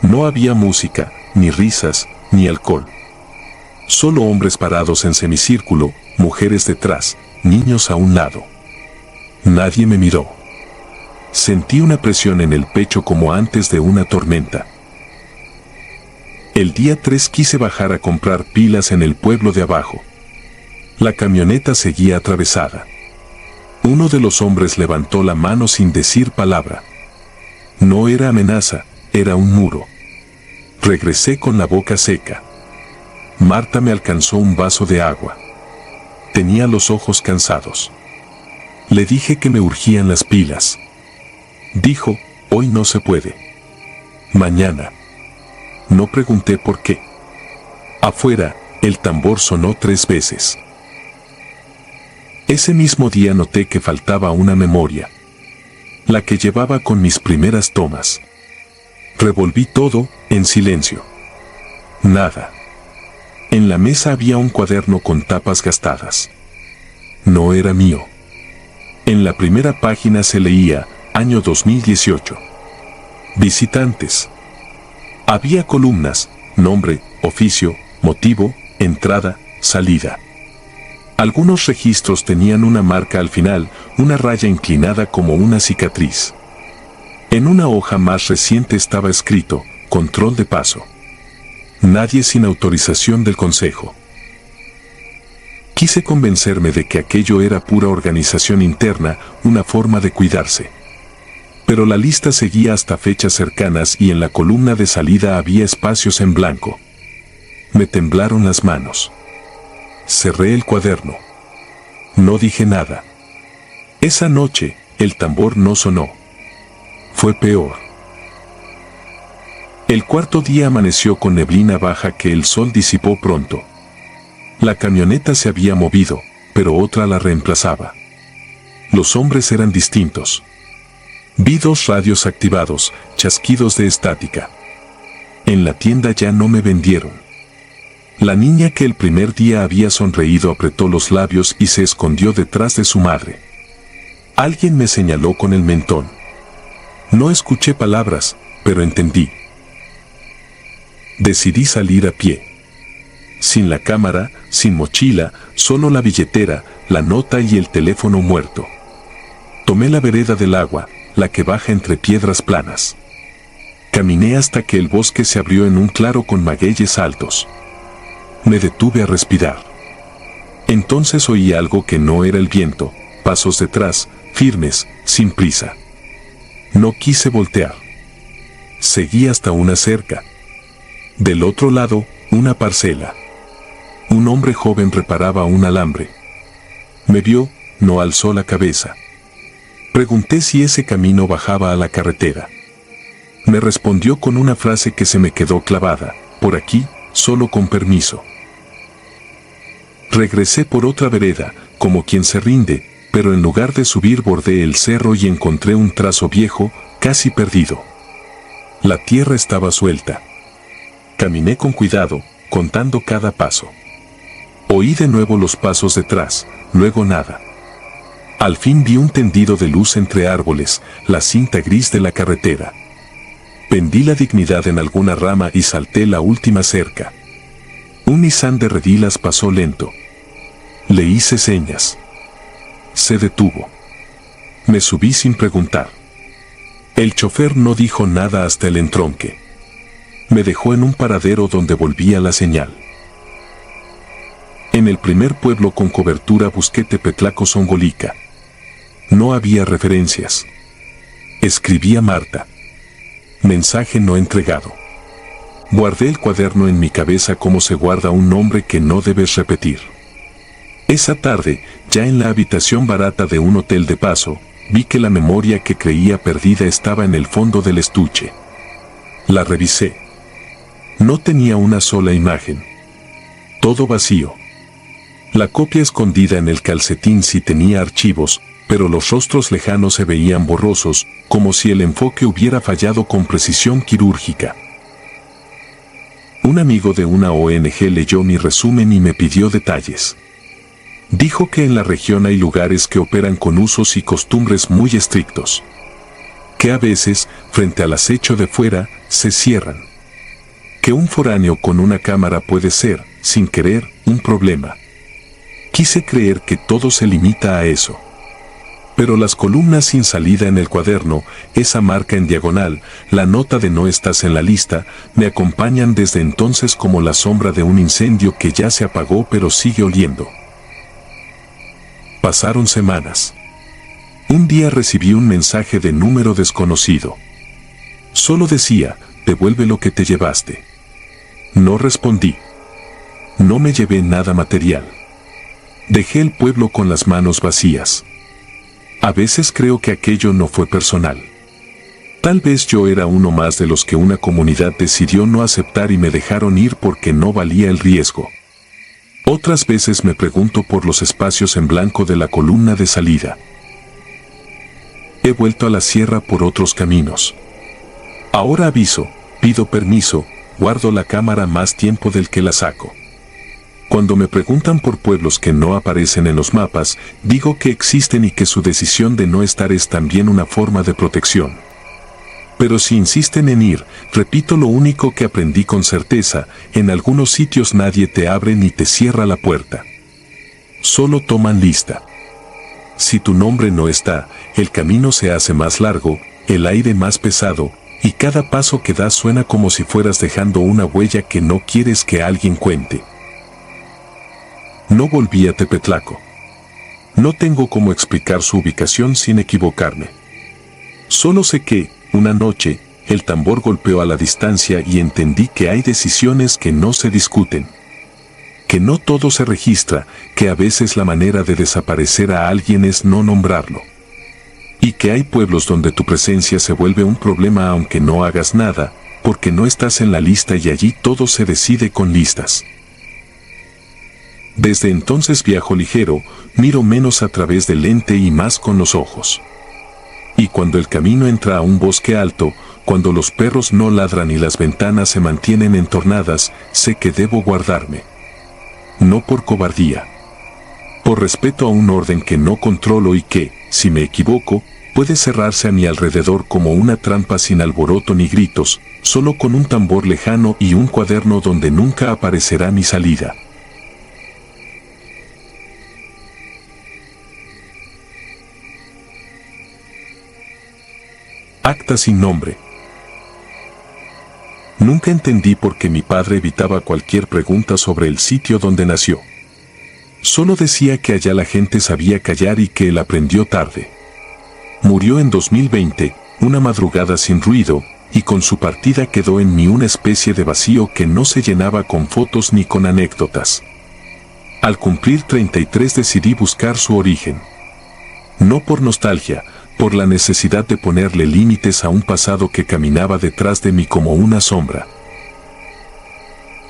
No había música, ni risas, ni alcohol. Solo hombres parados en semicírculo, mujeres detrás, niños a un lado. Nadie me miró. Sentí una presión en el pecho como antes de una tormenta. El día 3 quise bajar a comprar pilas en el pueblo de abajo. La camioneta seguía atravesada. Uno de los hombres levantó la mano sin decir palabra. No era amenaza, era un muro. Regresé con la boca seca. Marta me alcanzó un vaso de agua. Tenía los ojos cansados. Le dije que me urgían las pilas. Dijo: hoy no se puede. Mañana. No pregunté por qué. Afuera, el tambor sonó 3 veces. Ese mismo día noté que faltaba una memoria. La que llevaba con mis primeras tomas. Revolví todo, en silencio. Nada. En la mesa había un cuaderno con tapas gastadas. No era mío. En la primera página se leía: año 2018. Visitantes. Había columnas: nombre, oficio, motivo, entrada, salida. Algunos registros tenían una marca al final, una raya inclinada como una cicatriz. En una hoja más reciente estaba escrito: control de paso. Nadie sin autorización del consejo. Quise convencerme de que aquello era pura organización interna, una forma de cuidarse. Pero la lista seguía hasta fechas cercanas y en la columna de salida había espacios en blanco. Me temblaron las manos. Cerré el cuaderno. No dije nada. Esa noche, el tambor no sonó. Fue peor. El 4.º día amaneció con neblina baja que el sol disipó pronto. La camioneta se había movido, pero otra la reemplazaba. Los hombres eran distintos. Vi 2 radios activados, chasquidos de estática. En la tienda ya no me vendieron. La niña que el primer día había sonreído apretó los labios y se escondió detrás de su madre. Alguien me señaló con el mentón. No escuché palabras, pero entendí. Decidí salir a pie. Sin la cámara, sin mochila, solo la billetera, la nota y el teléfono muerto. Tomé la vereda del agua, la que baja entre piedras planas. Caminé hasta que el bosque se abrió en un claro con magueyes altos. Me detuve a respirar. Entonces oí algo que no era el viento: pasos detrás, firmes, sin prisa. No quise voltear. Seguí hasta una cerca. Del otro lado, una parcela. Un hombre joven reparaba un alambre. Me vio, no alzó la cabeza. Pregunté si ese camino bajaba a la carretera. Me respondió con una frase que se me quedó clavada: por aquí, solo con permiso. Regresé por otra vereda, como quien se rinde, pero en lugar de subir bordé el cerro y encontré un trazo viejo, casi perdido. La tierra estaba suelta. Caminé con cuidado, contando cada paso. Oí de nuevo los pasos detrás, luego nada. Al fin vi un tendido de luz entre árboles, la cinta gris de la carretera. Pendí la dignidad en alguna rama y salté la última cerca. Un Nissan de redilas pasó lento. Le hice señas. Se detuvo. Me subí sin preguntar. El chofer no dijo nada hasta el entronque. Me dejó en un paradero donde volvía la señal. En el primer pueblo con cobertura busqué Tepetlaco Zongolica. No había referencias. Escribí a Marta. Mensaje no entregado. Guardé el cuaderno en mi cabeza como se guarda un nombre que no debes repetir. Esa tarde, ya en la habitación barata de un hotel de paso, vi que la memoria que creía perdida estaba en el fondo del estuche. La revisé. No tenía una sola imagen. Todo vacío. La copia escondida en el calcetín sí tenía archivos, pero los rostros lejanos se veían borrosos, como si el enfoque hubiera fallado con precisión quirúrgica. Un amigo de una ONG leyó mi resumen y me pidió detalles. Dijo que en la región hay lugares que operan con usos y costumbres muy estrictos. Que a veces, frente al acecho de fuera, se cierran. Que un foráneo con una cámara puede ser, sin querer, un problema. Quise creer que todo se limita a eso. Pero las columnas sin salida en el cuaderno, esa marca en diagonal, la nota de no estás en la lista, me acompañan desde entonces como la sombra de un incendio que ya se apagó pero sigue oliendo. Pasaron semanas. Un día recibí un mensaje de número desconocido. Solo decía: devuelve lo que te llevaste. No respondí. No me llevé nada material. Dejé el pueblo con las manos vacías. A veces creo que aquello no fue personal. Tal vez yo era uno más de los que una comunidad decidió no aceptar y me dejaron ir porque no valía el riesgo. Otras veces me pregunto por los espacios en blanco de la columna de salida. He vuelto a la sierra por otros caminos. Ahora aviso, pido permiso, guardo la cámara más tiempo del que la saco. Cuando me preguntan por pueblos que no aparecen en los mapas, digo que existen y que su decisión de no estar es también una forma de protección. Pero si insisten en ir, repito lo único que aprendí con certeza: en algunos sitios nadie te abre ni te cierra la puerta. Solo toman lista. Si tu nombre no está, el camino se hace más largo, el aire más pesado, y cada paso que das suena como si fueras dejando una huella que no quieres que alguien cuente. No volví a Tepetlaco. No tengo cómo explicar su ubicación sin equivocarme. Solo sé que, una noche, el tambor golpeó a la distancia y entendí que hay decisiones que no se discuten. Que no todo se registra, que a veces la manera de desaparecer a alguien es no nombrarlo. Y que hay pueblos donde tu presencia se vuelve un problema aunque no hagas nada, porque no estás en la lista y allí todo se decide con listas. Desde entonces viajo ligero, miro menos a través del lente y más con los ojos. Y cuando el camino entra a un bosque alto, cuando los perros no ladran y las ventanas se mantienen entornadas, sé que debo guardarme. No por cobardía. Por respeto a un orden que no controlo y que, si me equivoco, puede cerrarse a mi alrededor como una trampa sin alboroto ni gritos, solo con un tambor lejano y un cuaderno donde nunca aparecerá mi salida. Acta sin nombre. Nunca entendí por qué mi padre evitaba cualquier pregunta sobre el sitio donde nació. Solo decía que allá la gente sabía callar y que él aprendió tarde. Murió en 2020, una madrugada sin ruido, y con su partida quedó en mí una especie de vacío que no se llenaba con fotos ni con anécdotas. Al cumplir 33 decidí buscar su origen. No por nostalgia, por la necesidad de ponerle límites a un pasado que caminaba detrás de mí como una sombra.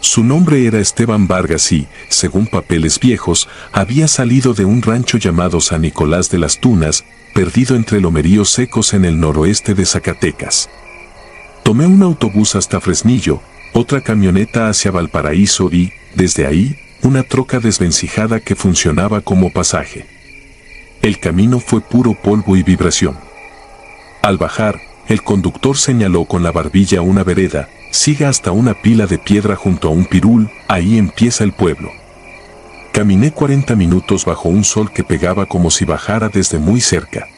Su nombre era Esteban Vargas y, según papeles viejos, había salido de un rancho llamado San Nicolás de las Tunas, perdido entre lomeríos secos en el noroeste de Zacatecas. Tomé un autobús hasta Fresnillo, otra camioneta hacia Valparaíso y, desde ahí, una troca desvencijada que funcionaba como pasaje. El camino fue puro polvo y vibración. Al bajar, el conductor señaló con la barbilla una vereda: siga hasta una pila de piedra junto a un pirul, ahí empieza el pueblo. Caminé 40 minutos bajo un sol que pegaba como si bajara desde muy cerca.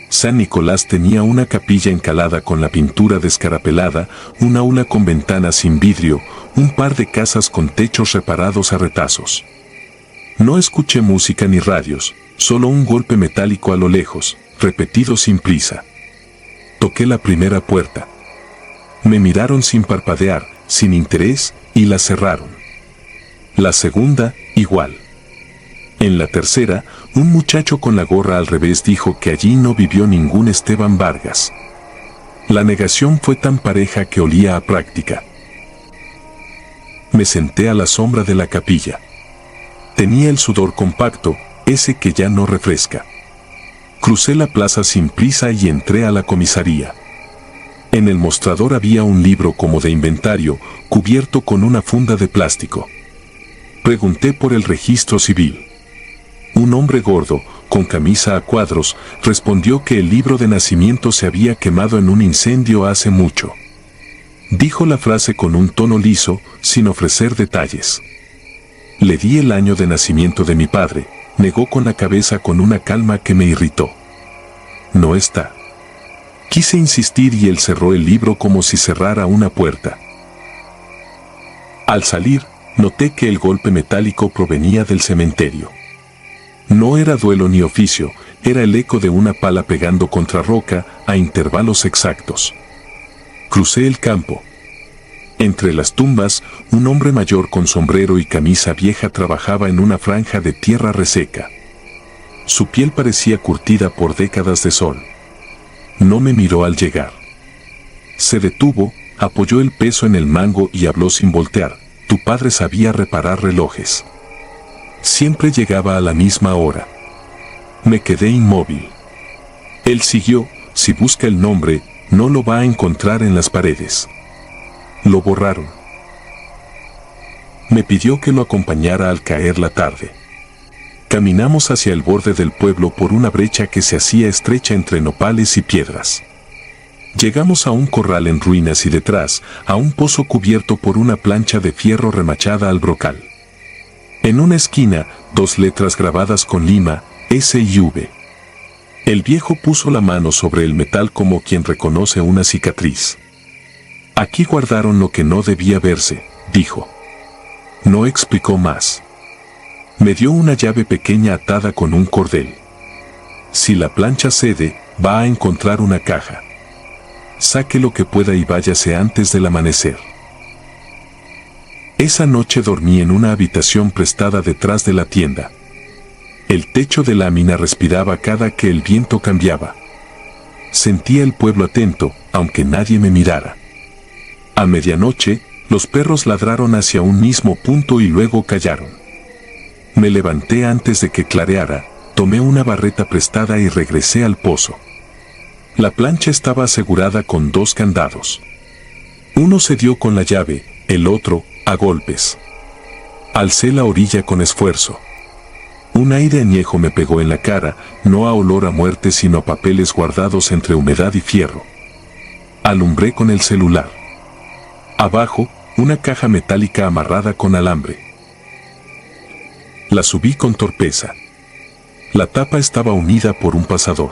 San Nicolás tenía una capilla encalada con la pintura descarapelada, un aula con ventanas sin vidrio, un par de casas con techos reparados a retazos. No escuché música ni radios, solo un golpe metálico a lo lejos, repetido sin prisa. Toqué la primera puerta. Me miraron sin parpadear, sin interés, y la cerraron. La segunda, igual. En la tercera, un muchacho con la gorra al revés dijo que allí no vivió ningún Esteban Vargas. La negación fue tan pareja que olía a práctica. Me senté a la sombra de la capilla. Tenía el sudor compacto, ese que ya no refresca. Crucé la plaza sin prisa y entré a la comisaría. En el mostrador había un libro como de inventario, cubierto con una funda de plástico. Pregunté por el registro civil. Un hombre gordo, con camisa a cuadros, respondió que el libro de nacimiento se había quemado en un incendio hace mucho. Dijo la frase con un tono liso, sin ofrecer detalles. Le di el año de nacimiento de mi padre, negó con la cabeza con una calma que me irritó. No está. Quise insistir y él cerró el libro como si cerrara una puerta. Al salir, noté que el golpe metálico provenía del cementerio. No era duelo ni oficio, era el eco de una pala pegando contra roca a intervalos exactos. Crucé el campo. Entre las tumbas, un hombre mayor con sombrero y camisa vieja trabajaba en una franja de tierra reseca. Su piel parecía curtida por décadas de sol. No me miró al llegar. Se detuvo, apoyó el peso en el mango y habló sin voltear: tu padre sabía reparar relojes. Siempre llegaba a la misma hora. Me quedé inmóvil. Él siguió: si busca el nombre, no lo va a encontrar en las paredes. Lo borraron. Me pidió que lo acompañara al caer la tarde. Caminamos hacia el borde del pueblo por una brecha que se hacía estrecha entre nopales y piedras. Llegamos a un corral en ruinas y detrás, a un pozo cubierto por una plancha de fierro remachada al brocal. En una esquina, 2 letras grabadas con lima, S y V. El viejo puso la mano sobre el metal como quien reconoce una cicatriz. Aquí guardaron lo que no debía verse, dijo. No explicó más. Me dio una llave pequeña atada con un cordel. Si la plancha cede, va a encontrar una caja. Saque lo que pueda y váyase antes del amanecer. Esa noche dormí en una habitación prestada detrás de la tienda. El techo de lámina respiraba cada que el viento cambiaba. Sentía el pueblo atento, aunque nadie me mirara. A medianoche, los perros ladraron hacia un mismo punto y luego callaron. Me levanté antes de que clareara, tomé una barreta prestada y regresé al pozo. La plancha estaba asegurada con 2 candados. Uno se dio con la llave, el otro, a golpes. Alcé la orilla con esfuerzo. Un aire añejo me pegó en la cara, no a olor a muerte sino a papeles guardados entre humedad y fierro. Alumbré con el celular. Abajo, una caja metálica amarrada con alambre. La subí con torpeza. La tapa estaba unida por un pasador.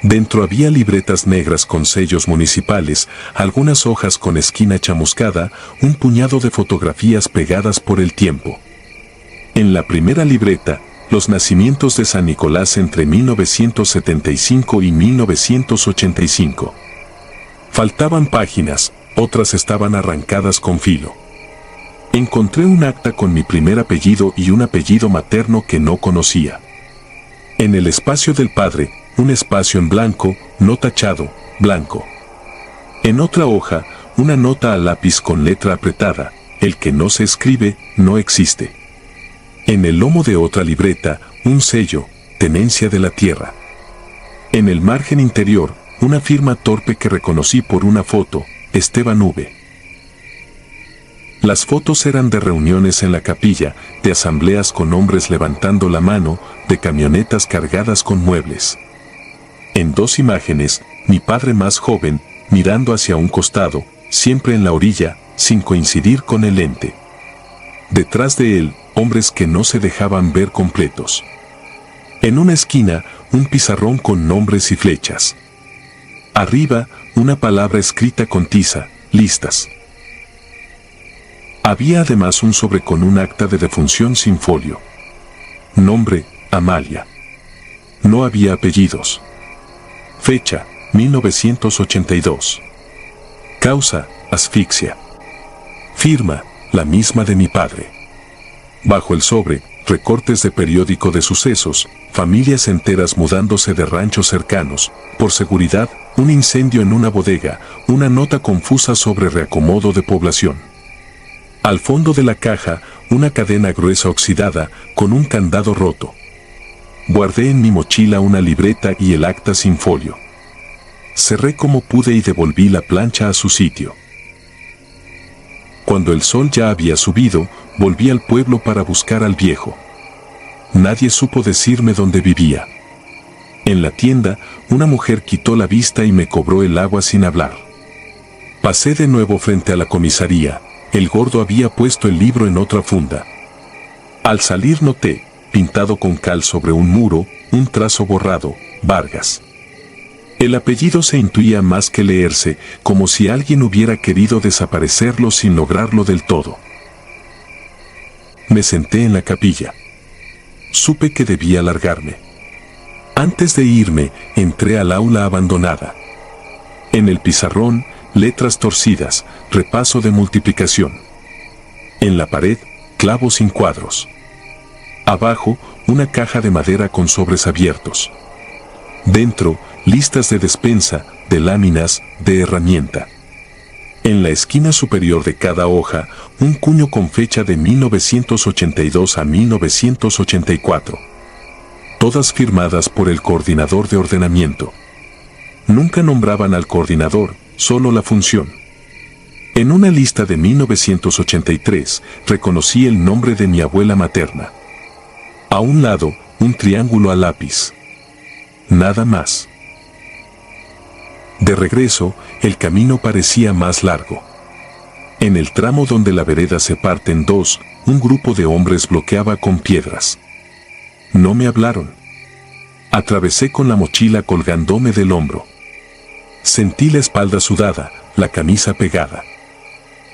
Dentro había libretas negras con sellos municipales, algunas hojas con esquina chamuscada, un puñado de fotografías pegadas por el tiempo. En la primera libreta, Los nacimientos de San Nicolás entre 1975 y 1985. Faltaban páginas, otras estaban arrancadas con filo. Encontré un acta con mi primer apellido y un apellido materno que no conocía. En el espacio del padre, un espacio en blanco, no tachado, blanco. En otra hoja, una nota a lápiz con letra apretada: el que no se escribe, no existe. En el lomo de otra libreta, un sello: tenencia de la tierra. En el margen interior, una firma torpe que reconocí por una foto: Esteban V. Las fotos eran de reuniones en la capilla, de asambleas con hombres levantando la mano, de camionetas cargadas con muebles. En dos imágenes, mi padre más joven, mirando hacia un costado, siempre en la orilla, sin coincidir con el lente. Detrás de él, hombres que no se dejaban ver completos. En una esquina, un pizarrón con nombres y flechas. Arriba, una palabra escrita con tiza: listas. Había además un sobre con un acta de defunción sin folio. Nombre: Amalia. No había apellidos. Fecha: 1982. Causa: asfixia. Firma: la misma de mi padre. Bajo el sobre, recortes de periódico de sucesos, familias enteras mudándose de ranchos cercanos, por seguridad, un incendio en una bodega, una nota confusa sobre reacomodo de población. Al fondo de la caja, una cadena gruesa oxidada, con un candado roto. Guardé en mi mochila una libreta y el acta sin folio. Cerré como pude y devolví la plancha a su sitio. Cuando el sol ya había subido, volví al pueblo para buscar al viejo. Nadie supo decirme dónde vivía. En la tienda, una mujer quitó la vista y me cobró el agua sin hablar. Pasé de nuevo frente a la comisaría. El gordo había puesto el libro en otra funda. Al salir noté, pintado con cal sobre un muro, un trazo borrado: Vargas. El apellido se intuía más que leerse, como si alguien hubiera querido desaparecerlo sin lograrlo del todo. Me senté en la capilla. Supe que debía largarme. Antes de irme, entré al aula abandonada. En el pizarrón, letras torcidas: repaso de multiplicación. En la pared, clavos sin cuadros. Abajo, una caja de madera con sobres abiertos. Dentro, listas de despensa, de láminas, de herramienta. En la esquina superior de cada hoja, un cuño con fecha de 1982 a 1984. Todas firmadas por el coordinador de ordenamiento. Nunca nombraban al coordinador, solo la función. En una lista de 1983, reconocí el nombre de mi abuela materna. A un lado, un triángulo a lápiz. Nada más. De regreso, el camino parecía más largo. En el tramo donde la vereda se parte en dos, un grupo de hombres bloqueaba con piedras. No me hablaron. Atravesé con la mochila colgándome del hombro. Sentí la espalda sudada, la camisa pegada.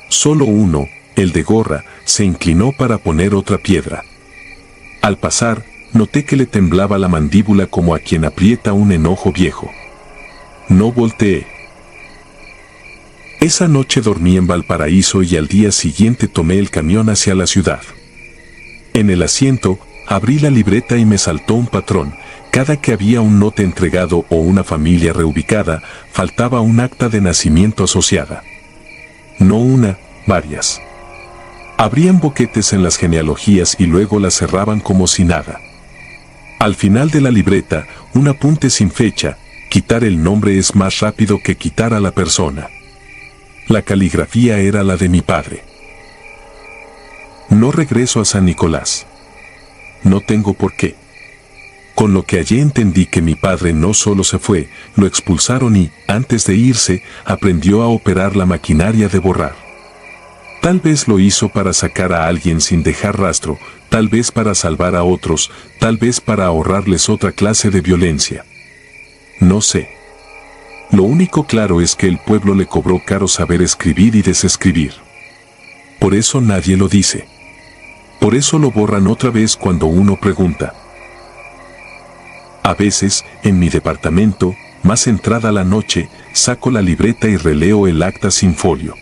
Solo uno, el de gorra, se inclinó para poner otra piedra. Al pasar, noté que le temblaba la mandíbula como a quien aprieta un enojo viejo. No volteé. Esa noche dormí en Valparaíso y al día siguiente tomé el camión hacia la ciudad. En el asiento, abrí la libreta y me saltó un patrón. Cada que había un note entregado o una familia reubicada, faltaba un acta de nacimiento asociada. No una, varias. Abrían boquetes en las genealogías y luego las cerraban como si nada. Al final de la libreta, un apunte sin fecha: quitar el nombre es más rápido que quitar a la persona. La caligrafía era la de mi padre. No regreso a San Nicolás. No tengo por qué. Con lo que hallé entendí que mi padre no solo se fue, lo expulsaron y, antes de irse, aprendió a operar la maquinaria de borrar. Tal vez lo hizo para sacar a alguien sin dejar rastro, tal vez para salvar a otros, tal vez para ahorrarles otra clase de violencia. No sé. Lo único claro es que el pueblo le cobró caro saber escribir y desescribir. Por eso nadie lo dice. Por eso lo borran otra vez cuando uno pregunta. A veces, en mi departamento, más entrada la noche, saco la libreta y releo el acta sin folio.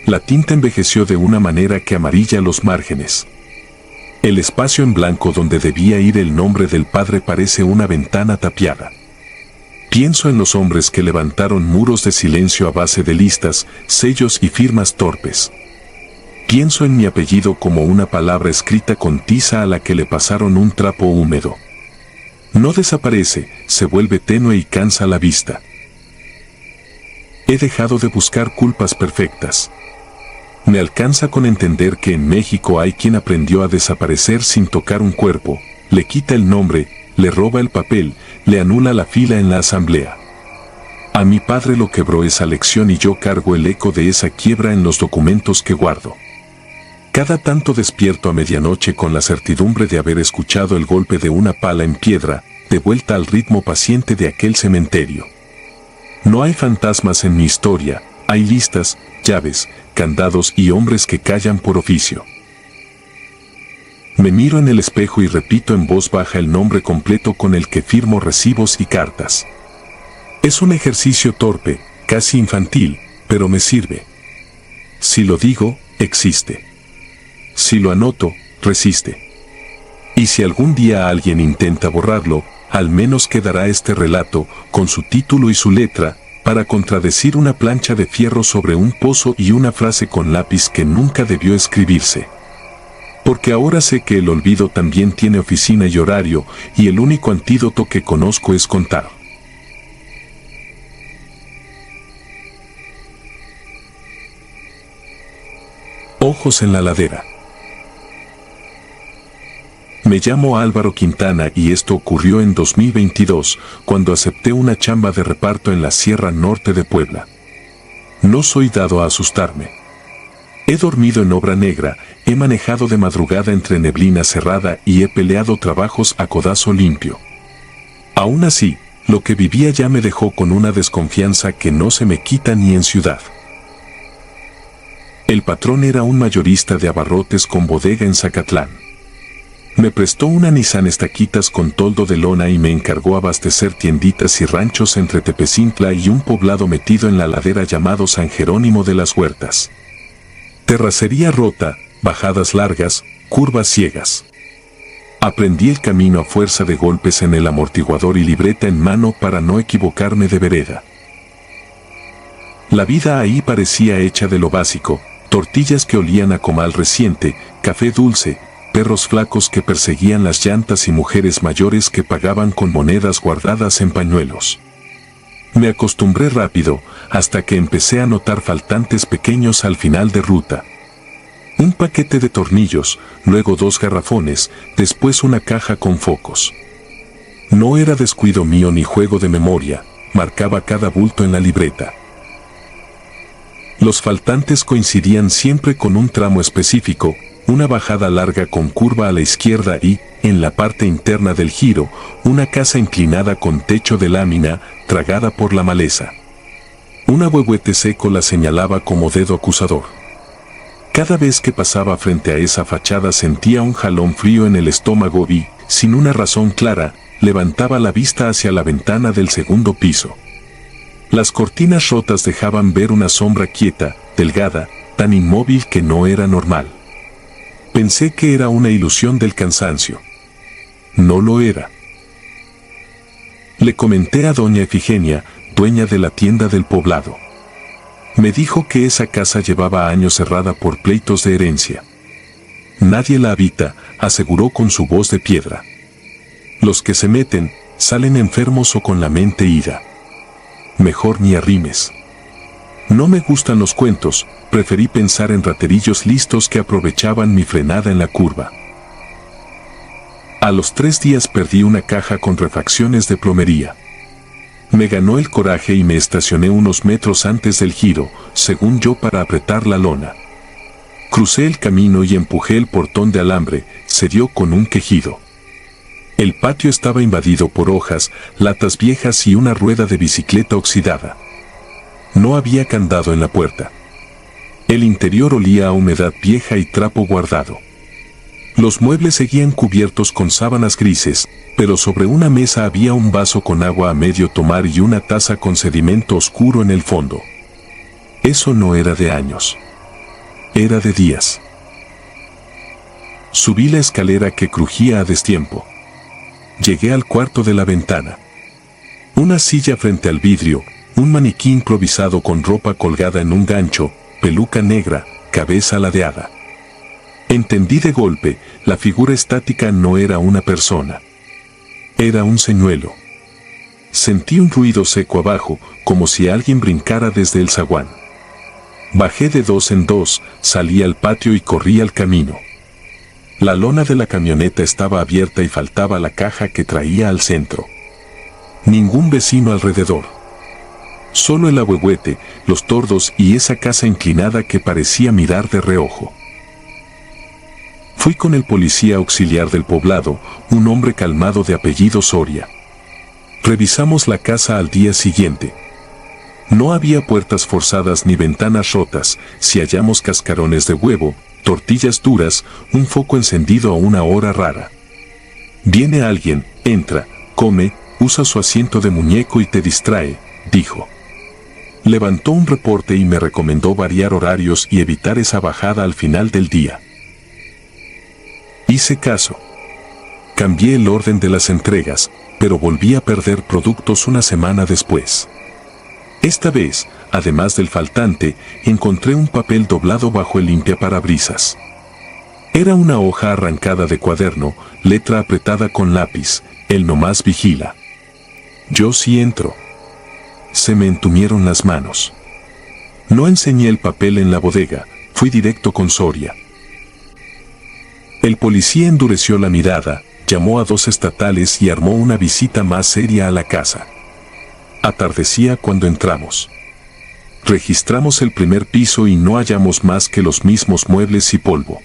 La tinta envejeció de una manera que amarilla los márgenes. El espacio en blanco donde debía ir el nombre del padre parece una ventana tapiada. Pienso en los hombres que levantaron muros de silencio a base de listas, sellos y firmas torpes. Pienso en mi apellido como una palabra escrita con tiza a la que le pasaron un trapo húmedo. No desaparece, se vuelve tenue y cansa la vista. He dejado de buscar culpas perfectas. Me alcanza con entender que en México hay quien aprendió a desaparecer sin tocar un cuerpo, le quita el nombre, le roba el papel, le anula la fila en la asamblea. A mi padre lo quebró esa lección y yo cargo el eco de esa quiebra en los documentos que guardo. Cada tanto despierto a medianoche con la certidumbre de haber escuchado el golpe de una pala en piedra, de vuelta al ritmo paciente de aquel cementerio. No hay fantasmas en mi historia, hay listas, llaves, candados y hombres que callan por oficio. Me miro en el espejo y repito en voz baja el nombre completo con el que firmo recibos y cartas. Es un ejercicio torpe, casi infantil, pero me sirve. Si lo digo, existe. Si lo anoto, resiste. Y si algún día alguien intenta borrarlo, al menos quedará este relato, con su título y su letra, para contradecir una plancha de fierro sobre un pozo y una frase con lápiz que nunca debió escribirse. Porque ahora sé que el olvido también tiene oficina y horario, y el único antídoto que conozco es contar. Ojos en la ladera. Me llamo Álvaro Quintana y esto ocurrió en 2022, cuando acepté una chamba de reparto en la Sierra Norte de Puebla. No soy dado a asustarme. He dormido en obra negra, he manejado de madrugada entre neblina cerrada y he peleado trabajos a codazo limpio. Aún así, lo que vivía ya me dejó con una desconfianza que no se me quita ni en ciudad. El patrón era un mayorista de abarrotes con bodega en Zacatlán. Me prestó una Nissan Estaquitas con toldo de lona y me encargó abastecer tienditas y ranchos entre Tepecintla y un poblado metido en la ladera llamado San Jerónimo de las Huertas. Terracería rota, bajadas largas, curvas ciegas. Aprendí el camino a fuerza de golpes en el amortiguador y libreta en mano para no equivocarme de vereda. La vida ahí parecía hecha de lo básico, tortillas que olían a comal reciente, café dulce, perros flacos que perseguían las llantas y mujeres mayores que pagaban con monedas guardadas en pañuelos. Me acostumbré rápido, hasta que empecé a notar faltantes pequeños al final de ruta. Un paquete de tornillos, luego 2 garrafones, después una caja con focos. No era descuido mío ni juego de memoria, marcaba cada bulto en la libreta. Los faltantes coincidían siempre con un tramo específico, una bajada larga con curva a la izquierda y, en la parte interna del giro, una casa inclinada con techo de lámina, tragada por la maleza. Un ahuehuete seco la señalaba como dedo acusador. Cada vez que pasaba frente a esa fachada sentía un jalón frío en el estómago y, sin una razón clara, levantaba la vista hacia la ventana del segundo piso. Las cortinas rotas dejaban ver una sombra quieta, delgada, tan inmóvil que no era normal. Pensé que era una ilusión del cansancio. No lo era. Le comenté a doña Efigenia, dueña de la tienda del poblado. Me dijo que esa casa llevaba años cerrada por pleitos de herencia. Nadie la habita, aseguró con su voz de piedra. Los que se meten, salen enfermos o con la mente ida. Mejor ni arrimes. No me gustan los cuentos, preferí pensar en raterillos listos que aprovechaban mi frenada en la curva. A los 3 días perdí una caja con refacciones de plomería. Me ganó el coraje y me estacioné unos metros antes del giro, según yo para apretar la lona. Crucé el camino y empujé el portón de alambre, se dio con un quejido. El patio estaba invadido por hojas, latas viejas y una rueda de bicicleta oxidada. No había candado en la puerta. El interior olía a humedad vieja y trapo guardado. Los muebles seguían cubiertos con sábanas grises, pero sobre una mesa había un vaso con agua a medio tomar y una taza con sedimento oscuro en el fondo. Eso no era de años. Era de días. Subí la escalera que crujía a destiempo. Llegué al cuarto de la ventana. Una silla frente al vidrio, un maniquí improvisado con ropa colgada en un gancho, peluca negra, cabeza ladeada. Entendí de golpe, la figura estática no era una persona. Era un señuelo. Sentí un ruido seco abajo, como si alguien brincara desde el zaguán. Bajé de dos en dos, salí al patio y corrí al camino. La lona de la camioneta estaba abierta y faltaba la caja que traía al centro. Ningún vecino alrededor. Solo el ahuehuete, los tordos y esa casa inclinada que parecía mirar de reojo. Fui con el policía auxiliar del poblado, un hombre calmado de apellido Soria. Revisamos la casa al día siguiente. No había puertas forzadas ni ventanas rotas, si hallamos cascarones de huevo, tortillas duras, un foco encendido a una hora rara. Viene alguien, entra, come, usa su asiento de muñeco y te distrae, dijo. Levantó un reporte y me recomendó variar horarios y evitar esa bajada al final del día. Hice caso. Cambié el orden de las entregas, pero volví a perder productos una semana después. Esta vez, además del faltante, encontré un papel doblado bajo el limpiaparabrisas. Era una hoja arrancada de cuaderno, letra apretada con lápiz, él nomás vigila. Yo sí entro. Se me entumieron las manos. No enseñé el papel en la bodega, fui directo con Soria. El policía endureció la mirada, llamó a 2 estatales y armó una visita más seria a la casa. Atardecía cuando entramos. Registramos el primer piso y no hallamos más que los mismos muebles y polvo.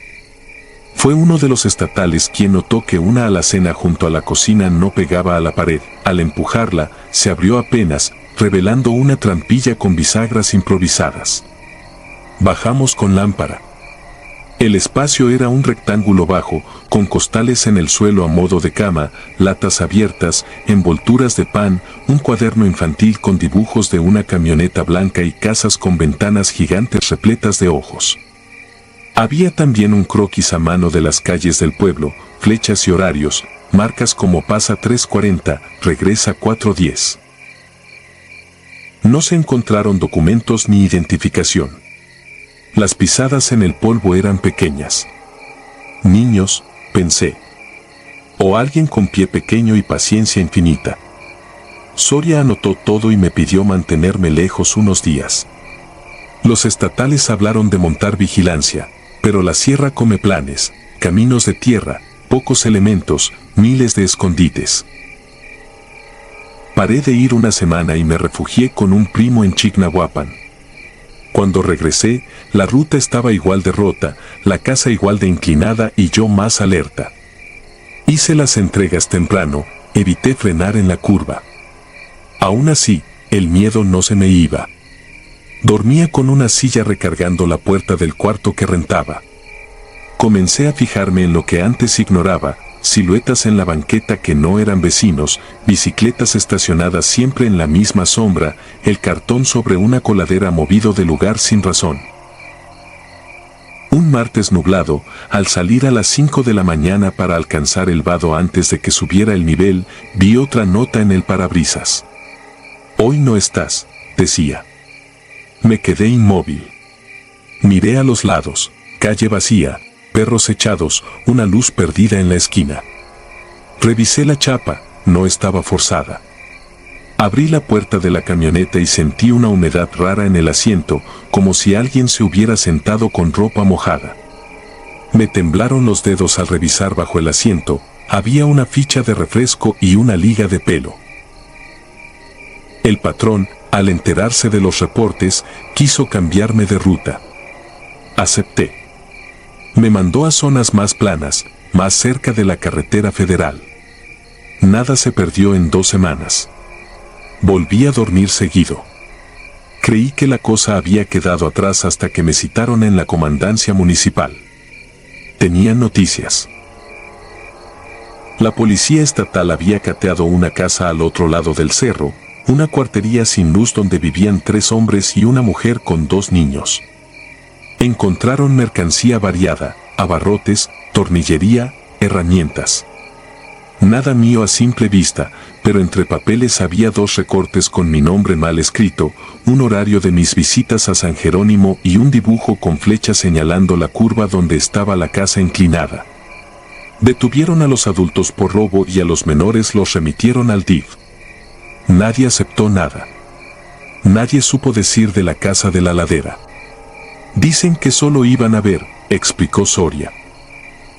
Fue uno de los estatales quien notó que una alacena junto a la cocina no pegaba a la pared. Al empujarla, se abrió apenas, revelando una trampilla con bisagras improvisadas. Bajamos con lámpara. El espacio era un rectángulo bajo, con costales en el suelo a modo de cama, latas abiertas, envolturas de pan, un cuaderno infantil con dibujos de una camioneta blanca y casas con ventanas gigantes repletas de ojos. Había también un croquis a mano de las calles del pueblo, flechas y horarios, marcas como pasa 3:40, regresa 4:10. No se encontraron documentos ni identificación. Las pisadas en el polvo eran pequeñas. Niños, pensé. O alguien con pie pequeño y paciencia infinita. Soria anotó todo y me pidió mantenerme lejos unos días. Los estatales hablaron de montar vigilancia, pero la sierra come planes, caminos de tierra, pocos elementos, miles de escondites. Paré de ir una semana y me refugié con un primo en Chignahuapan. Cuando regresé, la ruta estaba igual de rota, la casa igual de inclinada y yo más alerta. Hice las entregas temprano, evité frenar en la curva. Aún así, el miedo no se me iba. Dormía con una silla recargando la puerta del cuarto que rentaba. Comencé a fijarme en lo que antes ignoraba, siluetas en la banqueta que no eran vecinos, bicicletas estacionadas siempre en la misma sombra, el cartón sobre una coladera movido de lugar sin razón. Un martes nublado, al salir a las 5 de la mañana para alcanzar el vado antes de que subiera el nivel, vi otra nota en el parabrisas. Hoy no estás, decía. Me quedé inmóvil. Miré a los lados, calle vacía, perros echados, una luz perdida en la esquina. Revisé la chapa, no estaba forzada. Abrí la puerta de la camioneta y sentí una humedad rara en el asiento, como si alguien se hubiera sentado con ropa mojada. Me temblaron los dedos al revisar bajo el asiento, había una ficha de refresco y una liga de pelo. El patrón, al enterarse de los reportes, quiso cambiarme de ruta. Acepté. Me mandó a zonas más planas, más cerca de la carretera federal. Nada se perdió en 2 semanas. Volví a dormir seguido. Creí que la cosa había quedado atrás hasta que me citaron en la comandancia municipal. Tenían noticias. La policía estatal había cateado una casa al otro lado del cerro, una cuartería sin luz donde vivían 3 hombres y una mujer con 2 niños. Encontraron mercancía variada, abarrotes, tornillería, herramientas. Nada mío a simple vista, pero entre papeles había 2 recortes con mi nombre mal escrito, un horario de mis visitas a San Jerónimo y un dibujo con flechas señalando la curva donde estaba la casa inclinada. Detuvieron a los adultos por robo y a los menores los remitieron al DIF. Nadie aceptó nada. Nadie supo decir de la casa de la ladera. Dicen que solo iban a ver, explicó Soria.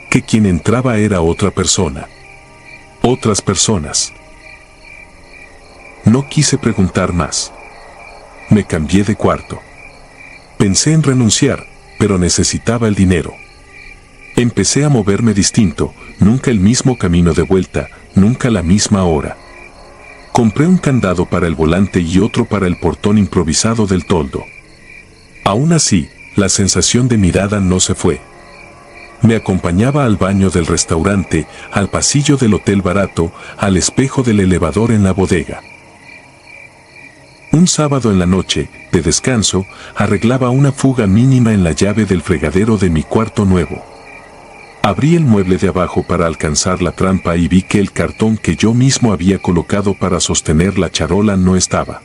Que quien entraba era otra persona. Otras personas. No quise preguntar más. Me cambié de cuarto. Pensé en renunciar, pero necesitaba el dinero. Empecé a moverme distinto, nunca el mismo camino de vuelta, nunca la misma hora. Compré un candado para el volante y otro para el portón improvisado del toldo. Aún así, la sensación de mirada no se fue. Me acompañaba al baño del restaurante, al pasillo del hotel barato, al espejo del elevador en la bodega. Un sábado en la noche, de descanso, arreglaba una fuga mínima en la llave del fregadero de mi cuarto nuevo. Abrí el mueble de abajo para alcanzar la trampa y vi que el cartón que yo mismo había colocado para sostener la charola no estaba.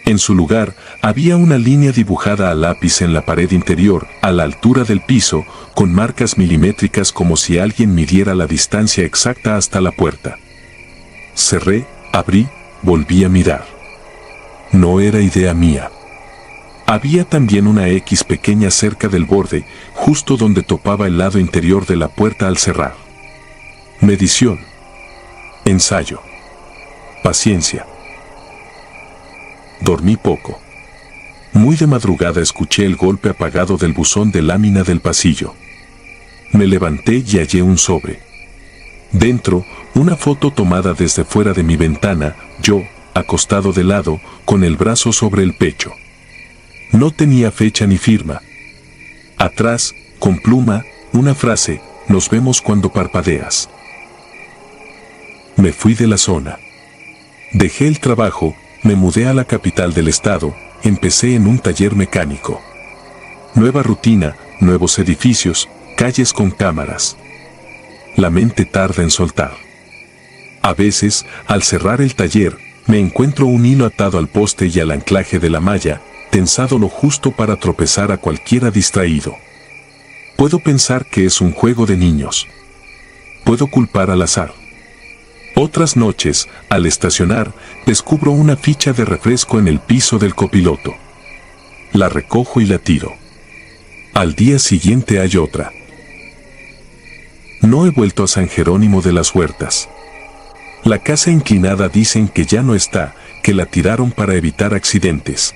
En su lugar, había una línea dibujada a lápiz en la pared interior, a la altura del piso, con marcas milimétricas como si alguien midiera la distancia exacta hasta la puerta. Cerré, abrí, volví a mirar. No era idea mía. Había también una X pequeña cerca del borde, justo donde topaba el lado interior de la puerta al cerrar. Medición. Ensayo. Paciencia. Dormí poco. Muy de madrugada escuché el golpe apagado del buzón de lámina del pasillo. Me levanté y hallé un sobre. Dentro, una foto tomada desde fuera de mi ventana, yo, acostado de lado, con el brazo sobre el pecho. No tenía fecha ni firma. Atrás, con pluma, una frase: nos vemos cuando parpadeas. Me fui de la zona. Dejé el trabajo, me mudé a la capital del estado, empecé en un taller mecánico. Nueva rutina, nuevos edificios, calles con cámaras. La mente tarda en soltar. A veces, al cerrar el taller, me encuentro un hilo atado al poste y al anclaje de la malla, tensado lo justo para tropezar a cualquiera distraído. Puedo pensar que es un juego de niños. Puedo culpar al azar. Otras noches, al estacionar, descubro una ficha de refresco en el piso del copiloto. La recojo y la tiro. Al día siguiente hay otra. No he vuelto a San Jerónimo de las Huertas. La casa inclinada dicen que ya no está, que la tiraron para evitar accidentes.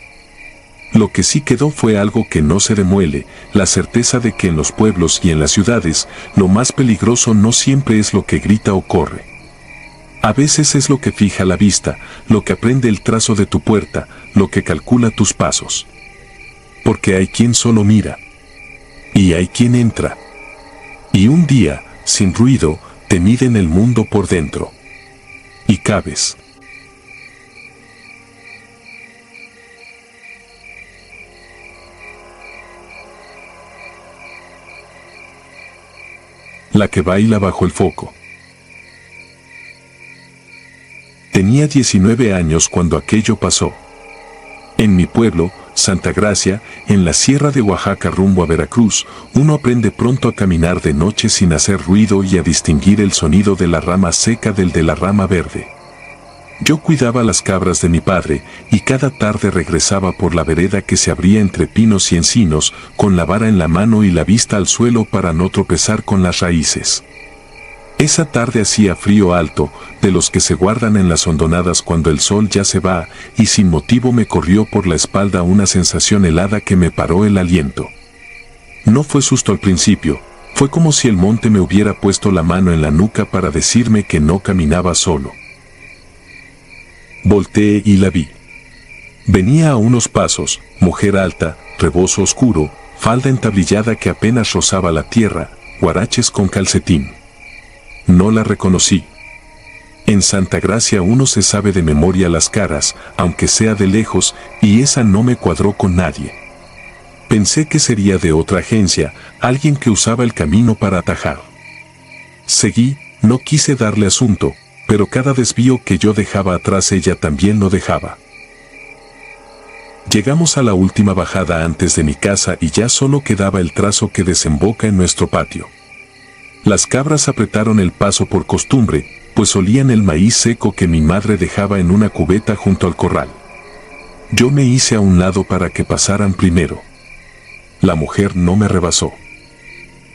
Lo que sí quedó fue algo que no se demuele, la certeza de que en los pueblos y en las ciudades, lo más peligroso no siempre es lo que grita o corre. A veces es lo que fija la vista, lo que aprende el trazo de tu puerta, lo que calcula tus pasos. Porque hay quien solo mira. Y hay quien entra. Y un día, sin ruido, te miden el mundo por dentro. Y cabes. La que baila bajo el foco. Tenía 19 años cuando aquello pasó. En mi pueblo, Santa Gracia, en la sierra de Oaxaca rumbo a Veracruz, uno aprende pronto a caminar de noche sin hacer ruido y a distinguir el sonido de la rama seca del de la rama verde. Yo cuidaba las cabras de mi padre, y cada tarde regresaba por la vereda que se abría entre pinos y encinos, con la vara en la mano y la vista al suelo para no tropezar con las raíces. Esa tarde hacía frío alto, de los que se guardan en las hondonadas cuando el sol ya se va, y sin motivo me corrió por la espalda una sensación helada que me paró el aliento. No fue susto al principio, fue como si el monte me hubiera puesto la mano en la nuca para decirme que no caminaba solo. Volteé y la vi. Venía a unos pasos, mujer alta, rebozo oscuro, falda entablillada que apenas rozaba la tierra, huaraches con calcetín. No la reconocí. En Santa Gracia uno se sabe de memoria las caras, aunque sea de lejos, y esa no me cuadró con nadie. Pensé que sería de otra agencia, alguien que usaba el camino para atajar. Seguí, no quise darle asunto, pero cada desvío que yo dejaba atrás ella también lo dejaba. Llegamos a la última bajada antes de mi casa y ya solo quedaba el trazo que desemboca en nuestro patio. Las cabras apretaron el paso por costumbre, pues olían el maíz seco que mi madre dejaba en una cubeta junto al corral. Yo me hice a un lado para que pasaran primero. La mujer no me rebasó.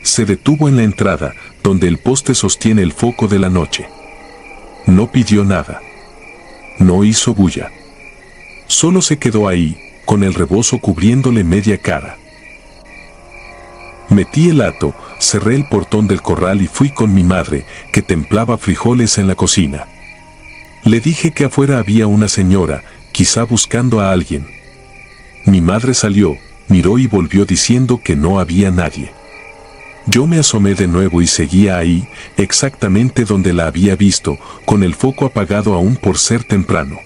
Se detuvo en la entrada, donde el poste sostiene el foco de la noche. No pidió nada. No hizo bulla. Solo se quedó ahí, con el rebozo cubriéndole media cara. Metí el hato, cerré el portón del corral y fui con mi madre, que templaba frijoles en la cocina. Le dije que afuera había una señora, quizá buscando a alguien. Mi madre salió, miró y volvió diciendo que no había nadie. Yo me asomé de nuevo y seguía ahí, exactamente donde la había visto, con el foco apagado aún por ser temprano.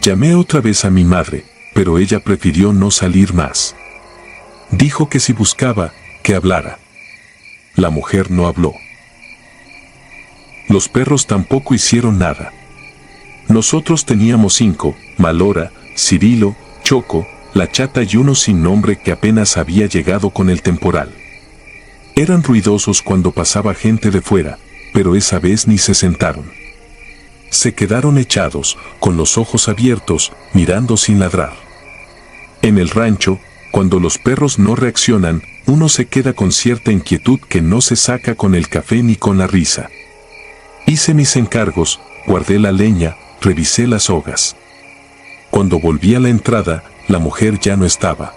Llamé otra vez a mi madre, pero ella prefirió no salir más. Dijo que si buscaba, que hablara. La mujer no habló. Los perros tampoco hicieron nada. Nosotros teníamos 5, Malora, Cirilo, Choco, la chata y uno sin nombre que apenas había llegado con el temporal. Eran ruidosos cuando pasaba gente de fuera, pero esa vez ni se sentaron. Se quedaron echados, con los ojos abiertos, mirando sin ladrar. En el rancho, cuando los perros no reaccionan, uno se queda con cierta inquietud que no se saca con el café ni con la risa. Hice mis encargos, guardé la leña, revisé las hogas. Cuando volví a la entrada, la mujer ya no estaba.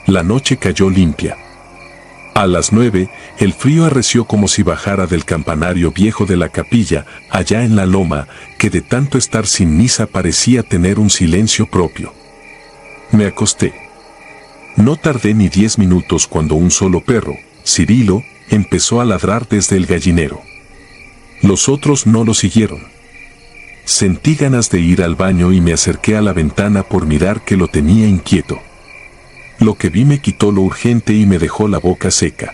La noche cayó limpia. A las 9, el frío arreció como si bajara del campanario viejo de la capilla, allá en la loma, que de tanto estar sin misa parecía tener un silencio propio. Me acosté. No tardé ni 10 minutos cuando un solo perro, Cirilo, empezó a ladrar desde el gallinero. Los otros no lo siguieron. Sentí ganas de ir al baño y me acerqué a la ventana por mirar que lo tenía inquieto. Lo que vi me quitó lo urgente y me dejó la boca seca.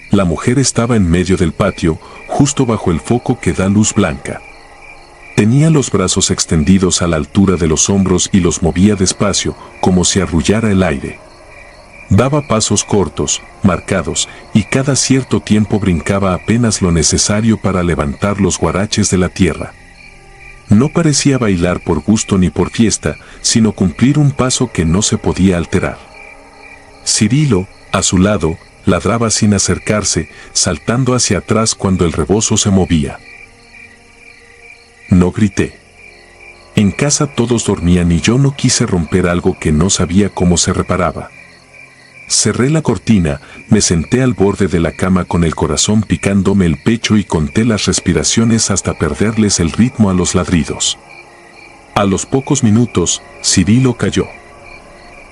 La mujer estaba en medio del patio, justo bajo el foco que da luz blanca. Tenía los brazos extendidos a la altura de los hombros y los movía despacio, como si arrullara el aire. Daba pasos cortos, marcados, y cada cierto tiempo brincaba apenas lo necesario para levantar los guaraches de la tierra. No parecía bailar por gusto ni por fiesta, sino cumplir un paso que no se podía alterar. Cirilo, a su lado, ladraba sin acercarse, saltando hacia atrás cuando el rebozo se movía. No grité. En casa todos dormían y yo no quise romper algo que no sabía cómo se reparaba. Cerré la cortina, me senté al borde de la cama con el corazón picándome el pecho y conté las respiraciones hasta perderles el ritmo a los ladridos. A los pocos minutos, Cirilo cayó.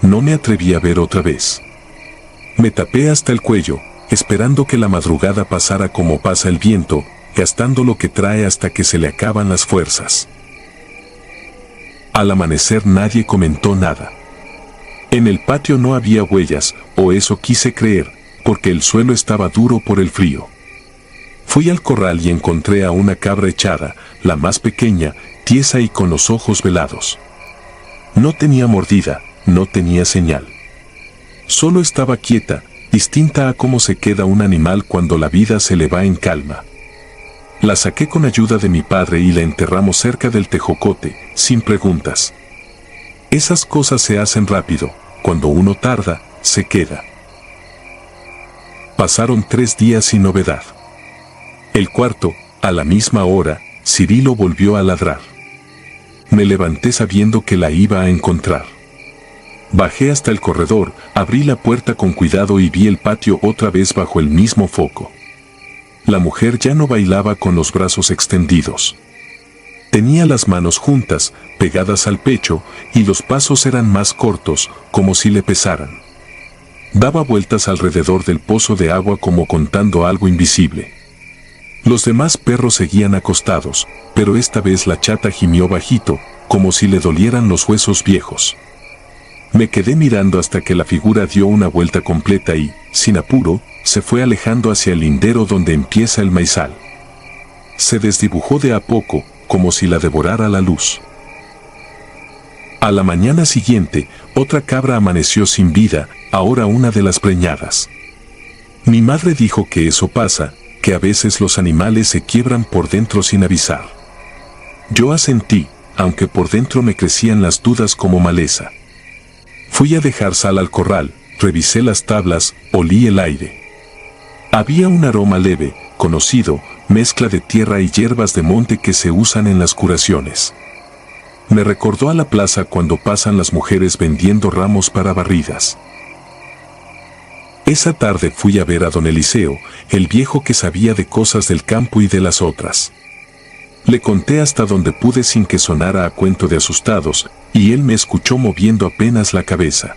No me atreví a ver otra vez. Me tapé hasta el cuello, esperando que la madrugada pasara como pasa el viento, gastando lo que trae hasta que se le acaban las fuerzas. Al amanecer nadie comentó nada. En el patio no había huellas, o eso quise creer, porque el suelo estaba duro por el frío. Fui al corral y encontré a una cabra echada, la más pequeña, tiesa y con los ojos velados. No tenía mordida, no tenía señal. Solo estaba quieta, distinta a cómo se queda un animal cuando la vida se le va en calma. La saqué con ayuda de mi padre y la enterramos cerca del tejocote, sin preguntas. Esas cosas se hacen rápido, cuando uno tarda, se queda. Pasaron 3 días sin novedad. El cuarto, a la misma hora, Cirilo volvió a ladrar. Me levanté sabiendo que la iba a encontrar. Bajé hasta el corredor, abrí la puerta con cuidado y vi el patio otra vez bajo el mismo foco. La mujer ya no bailaba con los brazos extendidos. Tenía las manos juntas, pegadas al pecho, y los pasos eran más cortos, como si le pesaran. Daba vueltas alrededor del pozo de agua como contando algo invisible. Los demás perros seguían acostados, pero esta vez la chata gimió bajito, como si le dolieran los huesos viejos. Me quedé mirando hasta que la figura dio una vuelta completa y, sin apuro, se fue alejando hacia el lindero donde empieza el maizal. Se desdibujó de a poco, como si la devorara la luz. A la mañana siguiente, otra cabra amaneció sin vida, ahora una de las preñadas. Mi madre dijo que eso pasa, que a veces los animales se quiebran por dentro sin avisar. Yo asentí, aunque por dentro me crecían las dudas como maleza. Fui a dejar sal al corral, revisé las tablas, olí el aire. Había un aroma leve, conocido, mezcla de tierra y hierbas de monte que se usan en las curaciones. Me recordó a la plaza cuando pasan las mujeres vendiendo ramos para barridas. Esa tarde fui a ver a don Eliseo, el viejo que sabía de cosas del campo y de las otras. Le conté hasta donde pude sin que sonara a cuento de asustados, y él me escuchó moviendo apenas la cabeza.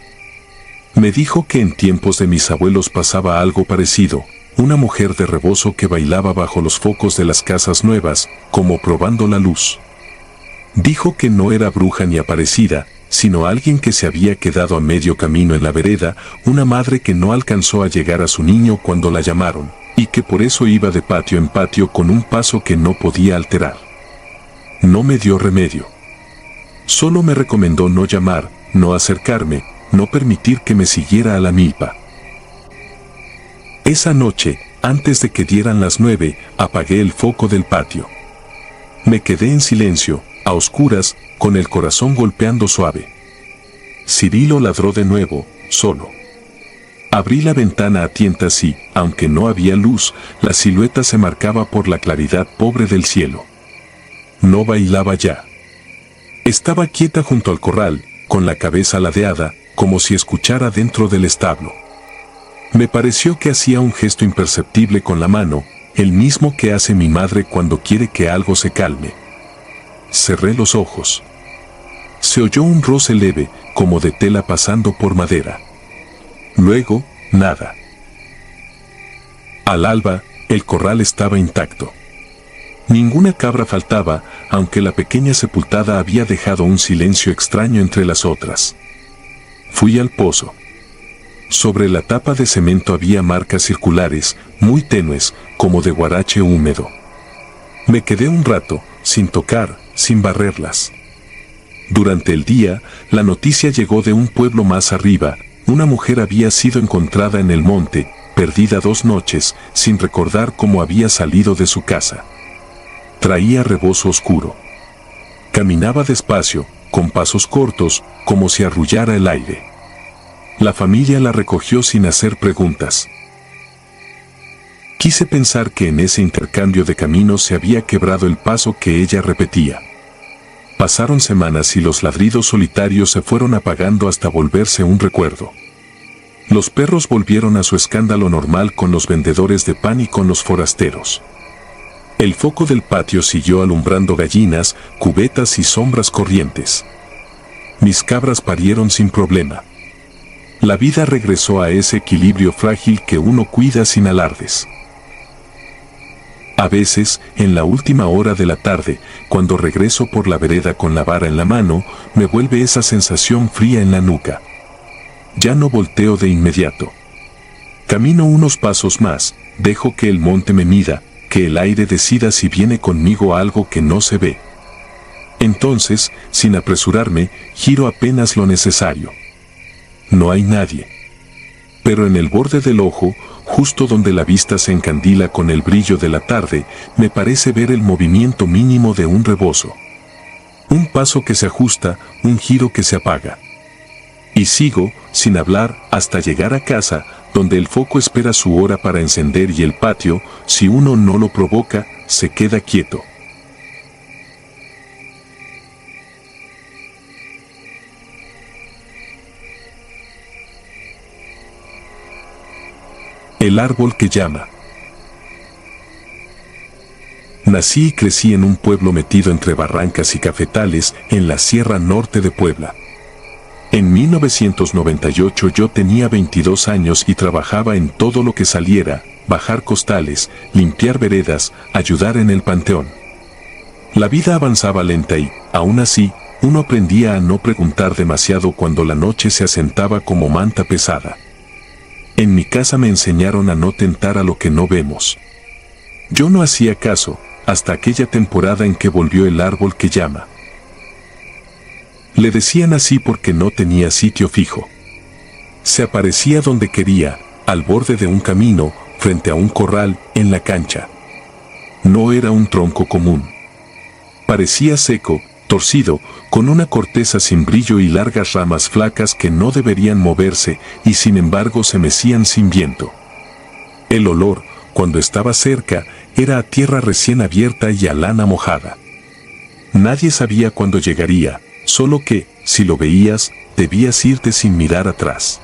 Me dijo que en tiempos de mis abuelos pasaba algo parecido, una mujer de rebozo que bailaba bajo los focos de las casas nuevas, como probando la luz. Dijo que no era bruja ni aparecida, sino alguien que se había quedado a medio camino en la vereda, una madre que no alcanzó a llegar a su niño cuando la llamaron, y que por eso iba de patio en patio con un paso que no podía alterar. No me dio remedio. Solo me recomendó no llamar, no acercarme, no permitir que me siguiera a la milpa. Esa noche, antes de que dieran las 9, apagué el foco del patio. Me quedé en silencio, a oscuras, con el corazón golpeando suave. Cirilo ladró de nuevo, solo. Abrí la ventana a tientas y, aunque no había luz, la silueta se marcaba por la claridad pobre del cielo. No bailaba ya. Estaba quieta junto al corral, con la cabeza ladeada, como si escuchara dentro del establo. Me pareció que hacía un gesto imperceptible con la mano, el mismo que hace mi madre cuando quiere que algo se calme. Cerré los ojos. Se oyó un roce leve, como de tela pasando por madera. Luego, nada. Al alba, el corral estaba intacto. Ninguna cabra faltaba, aunque la pequeña sepultada había dejado un silencio extraño entre las otras. Fui al pozo. Sobre la tapa de cemento había marcas circulares, muy tenues, como de guarache húmedo. Me quedé un rato, sin tocar, sin barrerlas. Durante el día, la noticia llegó de un pueblo más arriba. Una mujer había sido encontrada en el monte, perdida 2 noches, sin recordar cómo había salido de su casa. Traía rebozo oscuro. Caminaba despacio, con pasos cortos, como si arrullara el aire. La familia la recogió sin hacer preguntas. Quise pensar que en ese intercambio de caminos se había quebrado el paso que ella repetía. Pasaron semanas y los ladridos solitarios se fueron apagando hasta volverse un recuerdo. Los perros volvieron a su escándalo normal con los vendedores de pan y con los forasteros. El foco del patio siguió alumbrando gallinas, cubetas y sombras corrientes. Mis cabras parieron sin problema. La vida regresó a ese equilibrio frágil que uno cuida sin alardes. A veces, en la última hora de la tarde, cuando regreso por la vereda con la vara en la mano, me vuelve esa sensación fría en la nuca. Ya no volteo de inmediato. Camino unos pasos más, dejo que el monte me mida, que el aire decida si viene conmigo algo que no se ve. Entonces, sin apresurarme, giro apenas lo necesario. No hay nadie. Pero en el borde del ojo, justo donde la vista se encandila con el brillo de la tarde, me parece ver el movimiento mínimo de un rebozo. Un paso que se ajusta, un giro que se apaga. Y sigo, sin hablar, hasta llegar a casa, donde el foco espera su hora para encender y el patio, si uno no lo provoca, se queda quieto. El árbol que llama. Nací y crecí en un pueblo metido entre barrancas y cafetales en la Sierra Norte de Puebla. En 1998 yo tenía 22 años y trabajaba en todo lo que saliera, bajar costales, limpiar veredas, ayudar en el panteón. La vida avanzaba lenta y, aún así, uno aprendía a no preguntar demasiado cuando la noche se asentaba como manta pesada. En mi casa me enseñaron a no tentar a lo que no vemos. Yo no hacía caso, hasta aquella temporada en que volvió el árbol que llama. Le decían así porque no tenía sitio fijo. Se aparecía donde quería, al borde de un camino, frente a un corral, en la cancha. No era un tronco común. Parecía seco, torcido, con una corteza sin brillo y largas ramas flacas que no deberían moverse y sin embargo se mecían sin viento. El olor, cuando estaba cerca, era a tierra recién abierta y a lana mojada. Nadie sabía cuándo llegaría, solo que, si lo veías, debías irte sin mirar atrás.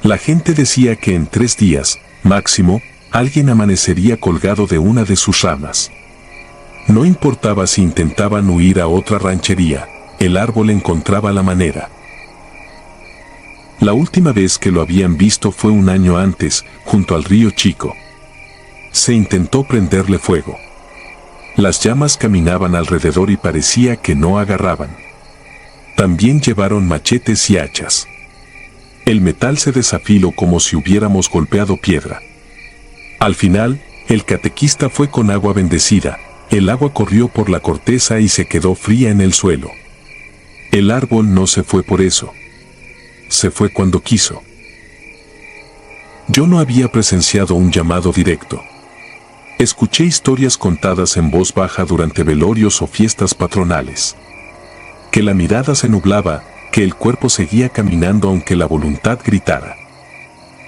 La gente decía que en 3 días, máximo, alguien amanecería colgado de una de sus ramas. No importaba si intentaban huir a otra ranchería, el árbol encontraba la manera. La última vez que lo habían visto fue un año antes, junto al río Chico. Se intentó prenderle fuego. Las llamas caminaban alrededor y parecía que no agarraban. También llevaron machetes y hachas. El metal se desafiló como si hubiéramos golpeado piedra. Al final, el catequista fue con agua bendecida. El agua corrió por la corteza y se quedó fría en el suelo. El árbol no se fue por eso. Se fue cuando quiso. Yo no había presenciado un llamado directo. Escuché historias contadas en voz baja durante velorios o fiestas patronales. Que la mirada se nublaba, que el cuerpo seguía caminando aunque la voluntad gritara.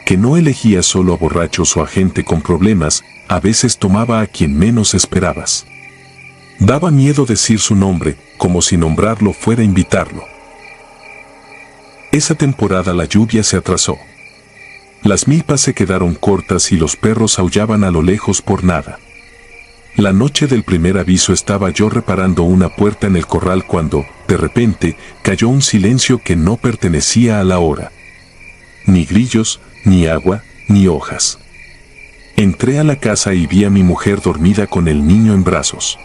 Que no elegía solo a borrachos o a gente con problemas, a veces tomaba a quien menos esperabas. Daba miedo decir su nombre, como si nombrarlo fuera invitarlo. Esa temporada la lluvia se atrasó. Las milpas se quedaron cortas y los perros aullaban a lo lejos por nada. La noche del primer aviso estaba yo reparando una puerta en el corral cuando, de repente, cayó un silencio que no pertenecía a la hora. Ni grillos, ni agua, ni hojas. Entré a la casa y vi a mi mujer dormida con el niño en brazos.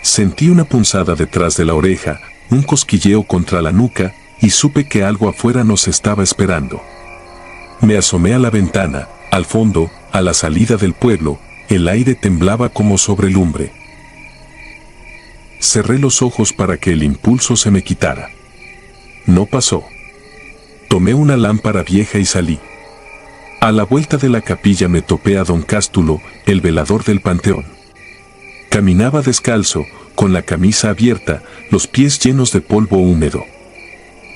Sentí una punzada detrás de la oreja, un cosquilleo contra la nuca, y supe que algo afuera nos estaba esperando. Me asomé a la ventana, al fondo, a la salida del pueblo, el aire temblaba como sobre lumbre. Cerré los ojos para que el impulso se me quitara. No pasó. Tomé una lámpara vieja y salí. A la vuelta de la capilla me topé a don Cástulo, el velador del panteón. Caminaba descalzo, con la camisa abierta, los pies llenos de polvo húmedo.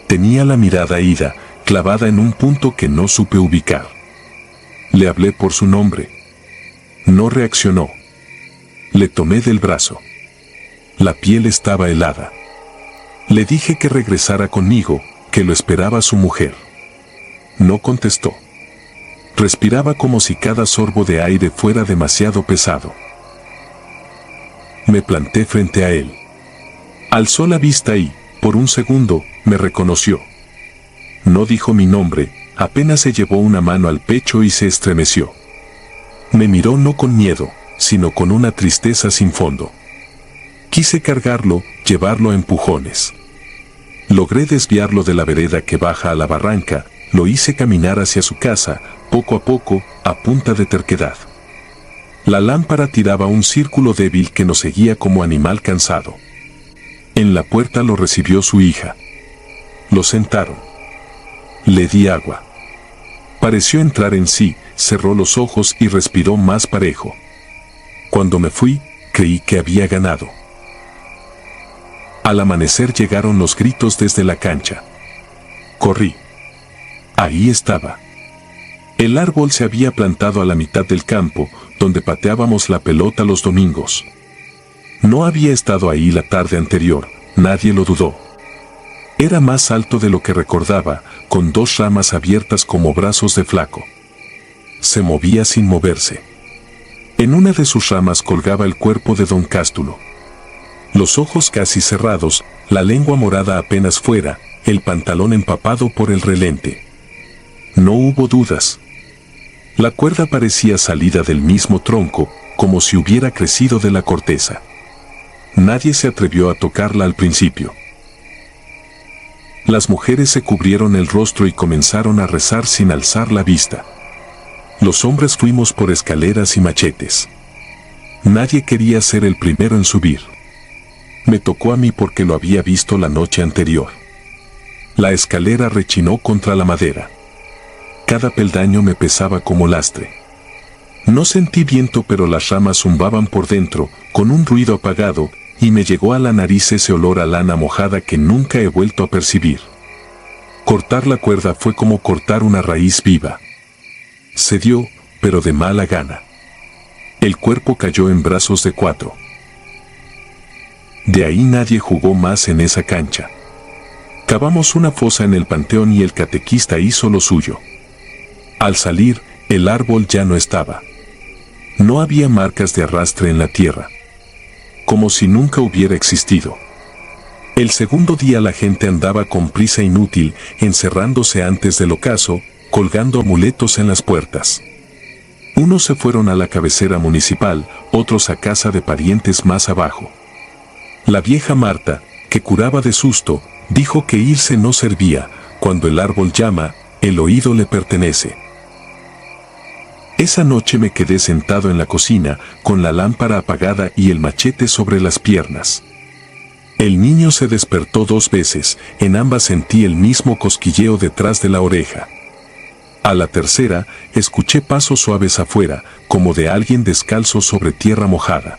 Tenía la mirada ida, clavada en un punto que no supe ubicar. Le hablé por su nombre. No reaccionó. Le tomé del brazo. La piel estaba helada. Le dije que regresara conmigo, que lo esperaba su mujer. No contestó. Respiraba como si cada sorbo de aire fuera demasiado pesado. Me planté frente a él. Alzó la vista y, por un segundo, me reconoció. No dijo mi nombre, apenas se llevó una mano al pecho y se estremeció. Me miró no con miedo, sino con una tristeza sin fondo. Quise cargarlo, llevarlo a empujones. Logré desviarlo de la vereda que baja a la barranca, lo hice caminar hacia su casa, poco a poco, a punta de terquedad. La lámpara tiraba un círculo débil que nos seguía como animal cansado. En la puerta lo recibió su hija. Lo sentaron. Le di agua. Pareció entrar en sí, cerró los ojos y respiró más parejo. Cuando me fui, creí que había ganado. Al amanecer llegaron los gritos desde la cancha. Corrí. Ahí estaba. El árbol se había plantado a la mitad del campo, donde pateábamos la pelota los domingos. No había estado ahí la tarde anterior, nadie lo dudó. Era más alto de lo que recordaba, con 2 ramas abiertas como brazos de flaco. Se movía sin moverse. En una de sus ramas colgaba el cuerpo de don Cástulo. Los ojos casi cerrados, la lengua morada apenas fuera, el pantalón empapado por el relente. No hubo dudas. La cuerda parecía salida del mismo tronco, como si hubiera crecido de la corteza. Nadie se atrevió a tocarla al principio. Las mujeres se cubrieron el rostro y comenzaron a rezar sin alzar la vista. Los hombres fuimos por escaleras y machetes. Nadie quería ser el primero en subir. Me tocó a mí porque lo había visto la noche anterior. La escalera rechinó contra la madera. Cada peldaño me pesaba como lastre. No sentí viento, pero las ramas zumbaban por dentro, con un ruido apagado, y me llegó a la nariz ese olor a lana mojada que nunca he vuelto a percibir. Cortar la cuerda fue como cortar una raíz viva. Se dio, pero de mala gana. El cuerpo cayó en brazos de 4. De ahí nadie jugó más en esa cancha. Cavamos una fosa en el panteón y el catequista hizo lo suyo. Al salir, el árbol ya no estaba. No había marcas de arrastre en la tierra. Como si nunca hubiera existido. El segundo día la gente andaba con prisa inútil, encerrándose antes del ocaso, colgando amuletos en las puertas. Unos se fueron a la cabecera municipal, otros a casa de parientes más abajo. La vieja Marta, que curaba de susto, dijo que irse no servía, cuando el árbol llama, el oído le pertenece. Esa noche me quedé sentado en la cocina, con la lámpara apagada y el machete sobre las piernas. El niño se despertó 2 veces, en ambas sentí el mismo cosquilleo detrás de la oreja. A la tercera, escuché pasos suaves afuera, como de alguien descalzo sobre tierra mojada.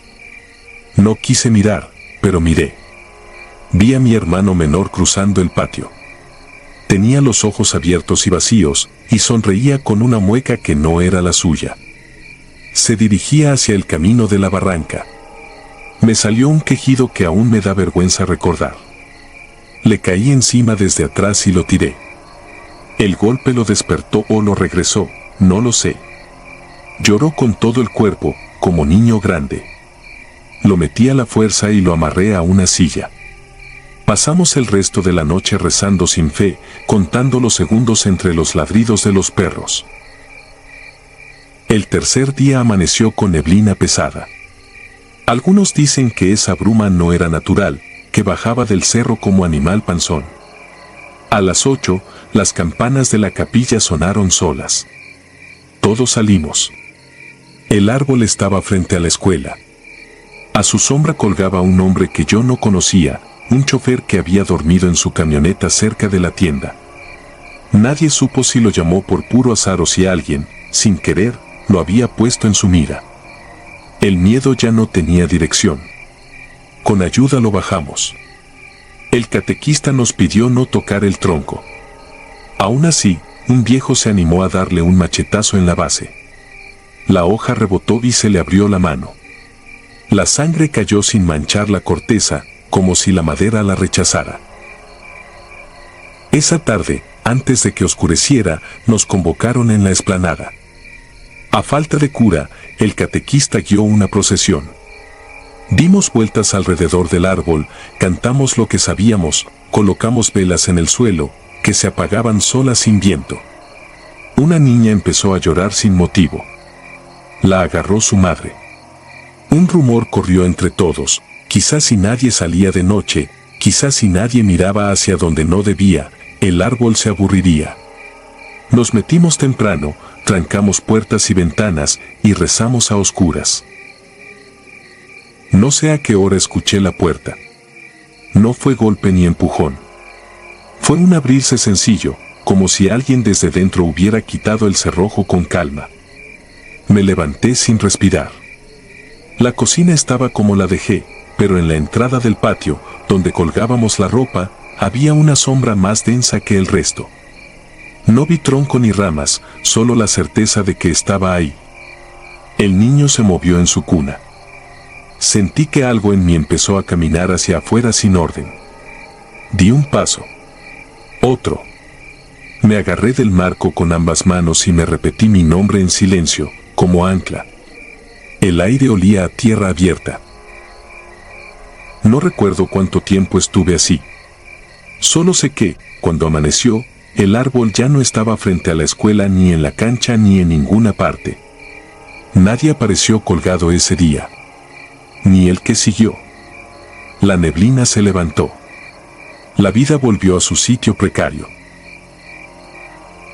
No quise mirar, pero miré. Vi a mi hermano menor cruzando el patio. Tenía los ojos abiertos y vacíos, y sonreía con una mueca que no era la suya. Se dirigía hacia el camino de la barranca. Me salió un quejido que aún me da vergüenza recordar. Le caí encima desde atrás y lo tiré. El golpe lo despertó o lo regresó, no lo sé. Lloró con todo el cuerpo, como niño grande. Lo metí a la fuerza y lo amarré a una silla. Pasamos el resto de la noche rezando sin fe, contando los segundos entre los ladridos de los perros. El tercer día amaneció con neblina pesada. Algunos dicen que esa bruma no era natural, que bajaba del cerro como animal panzón. A las 8, las campanas de la capilla sonaron solas. Todos salimos. El árbol estaba frente a la escuela. A su sombra colgaba un hombre que yo no conocía, un chofer que había dormido en su camioneta cerca de la tienda. Nadie supo si lo llamó por puro azar o si alguien, sin querer, lo había puesto en su mira. El miedo ya no tenía dirección. Con ayuda lo bajamos. El catequista nos pidió no tocar el tronco. Aún así, un viejo se animó a darle un machetazo en la base. La hoja rebotó y se le abrió la mano. La sangre cayó sin manchar la corteza, como si la madera la rechazara. Esa tarde, antes de que oscureciera, nos convocaron en la explanada. A falta de cura, el catequista guió una procesión. Dimos vueltas alrededor del árbol, cantamos lo que sabíamos, colocamos velas en el suelo, que se apagaban solas sin viento. Una niña empezó a llorar sin motivo. La agarró su madre. Un rumor corrió entre todos, quizás si nadie salía de noche, quizás si nadie miraba hacia donde no debía, el árbol se aburriría. Nos metimos temprano, trancamos puertas y ventanas y rezamos a oscuras. No sé a qué hora escuché la puerta. No fue golpe ni empujón. Fue un abrirse sencillo, como si alguien desde dentro hubiera quitado el cerrojo con calma. Me levanté sin respirar. La cocina estaba como la dejé, pero en la entrada del patio, donde colgábamos la ropa, había una sombra más densa que el resto. No vi tronco ni ramas, solo la certeza de que estaba ahí. El niño se movió en su cuna. Sentí que algo en mí empezó a caminar hacia afuera sin orden. Di un paso. Otro. Me agarré del marco con ambas manos y me repetí mi nombre en silencio, como ancla. El aire olía a tierra abierta. No recuerdo cuánto tiempo estuve así. Solo sé que, cuando amaneció, el árbol ya no estaba frente a la escuela ni en la cancha ni en ninguna parte. Nadie apareció colgado ese día. Ni el que siguió. La neblina se levantó. La vida volvió a su sitio precario.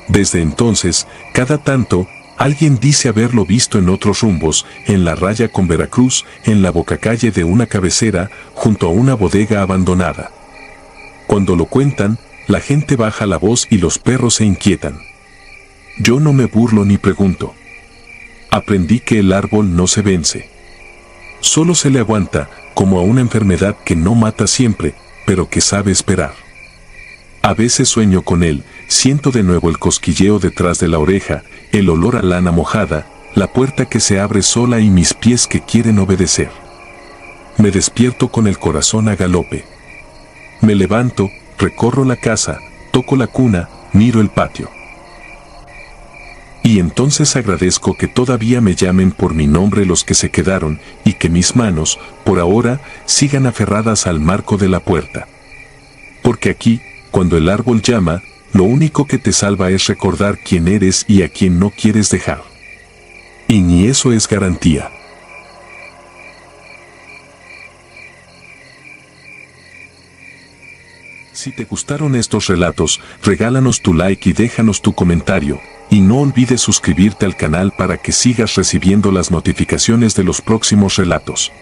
Desde entonces, cada tanto, alguien dice haberlo visto en otros rumbos, en la raya con Veracruz, en la bocacalle de una cabecera, junto a una bodega abandonada. Cuando lo cuentan, la gente baja la voz y los perros se inquietan. Yo no me burlo ni pregunto. Aprendí que el árbol no se vence. Solo se le aguanta, como a una enfermedad que no mata siempre, pero que sabe esperar. A veces sueño con él, siento de nuevo el cosquilleo detrás de la oreja, el olor a lana mojada, la puerta que se abre sola y mis pies que quieren obedecer. Me despierto con el corazón a galope. Me levanto, recorro la casa, toco la cuna, miro el patio. Y entonces agradezco que todavía me llamen por mi nombre los que se quedaron y que mis manos, por ahora, sigan aferradas al marco de la puerta. Porque aquí, cuando el árbol llama, lo único que te salva es recordar quién eres y a quién no quieres dejar. Y ni eso es garantía. Si te gustaron estos relatos, regálanos tu like y déjanos tu comentario. Y no olvides suscribirte al canal para que sigas recibiendo las notificaciones de los próximos relatos.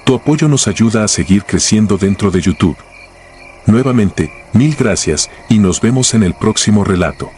Tu apoyo nos ayuda a seguir creciendo dentro de YouTube. Nuevamente, mil gracias y nos vemos en el próximo relato.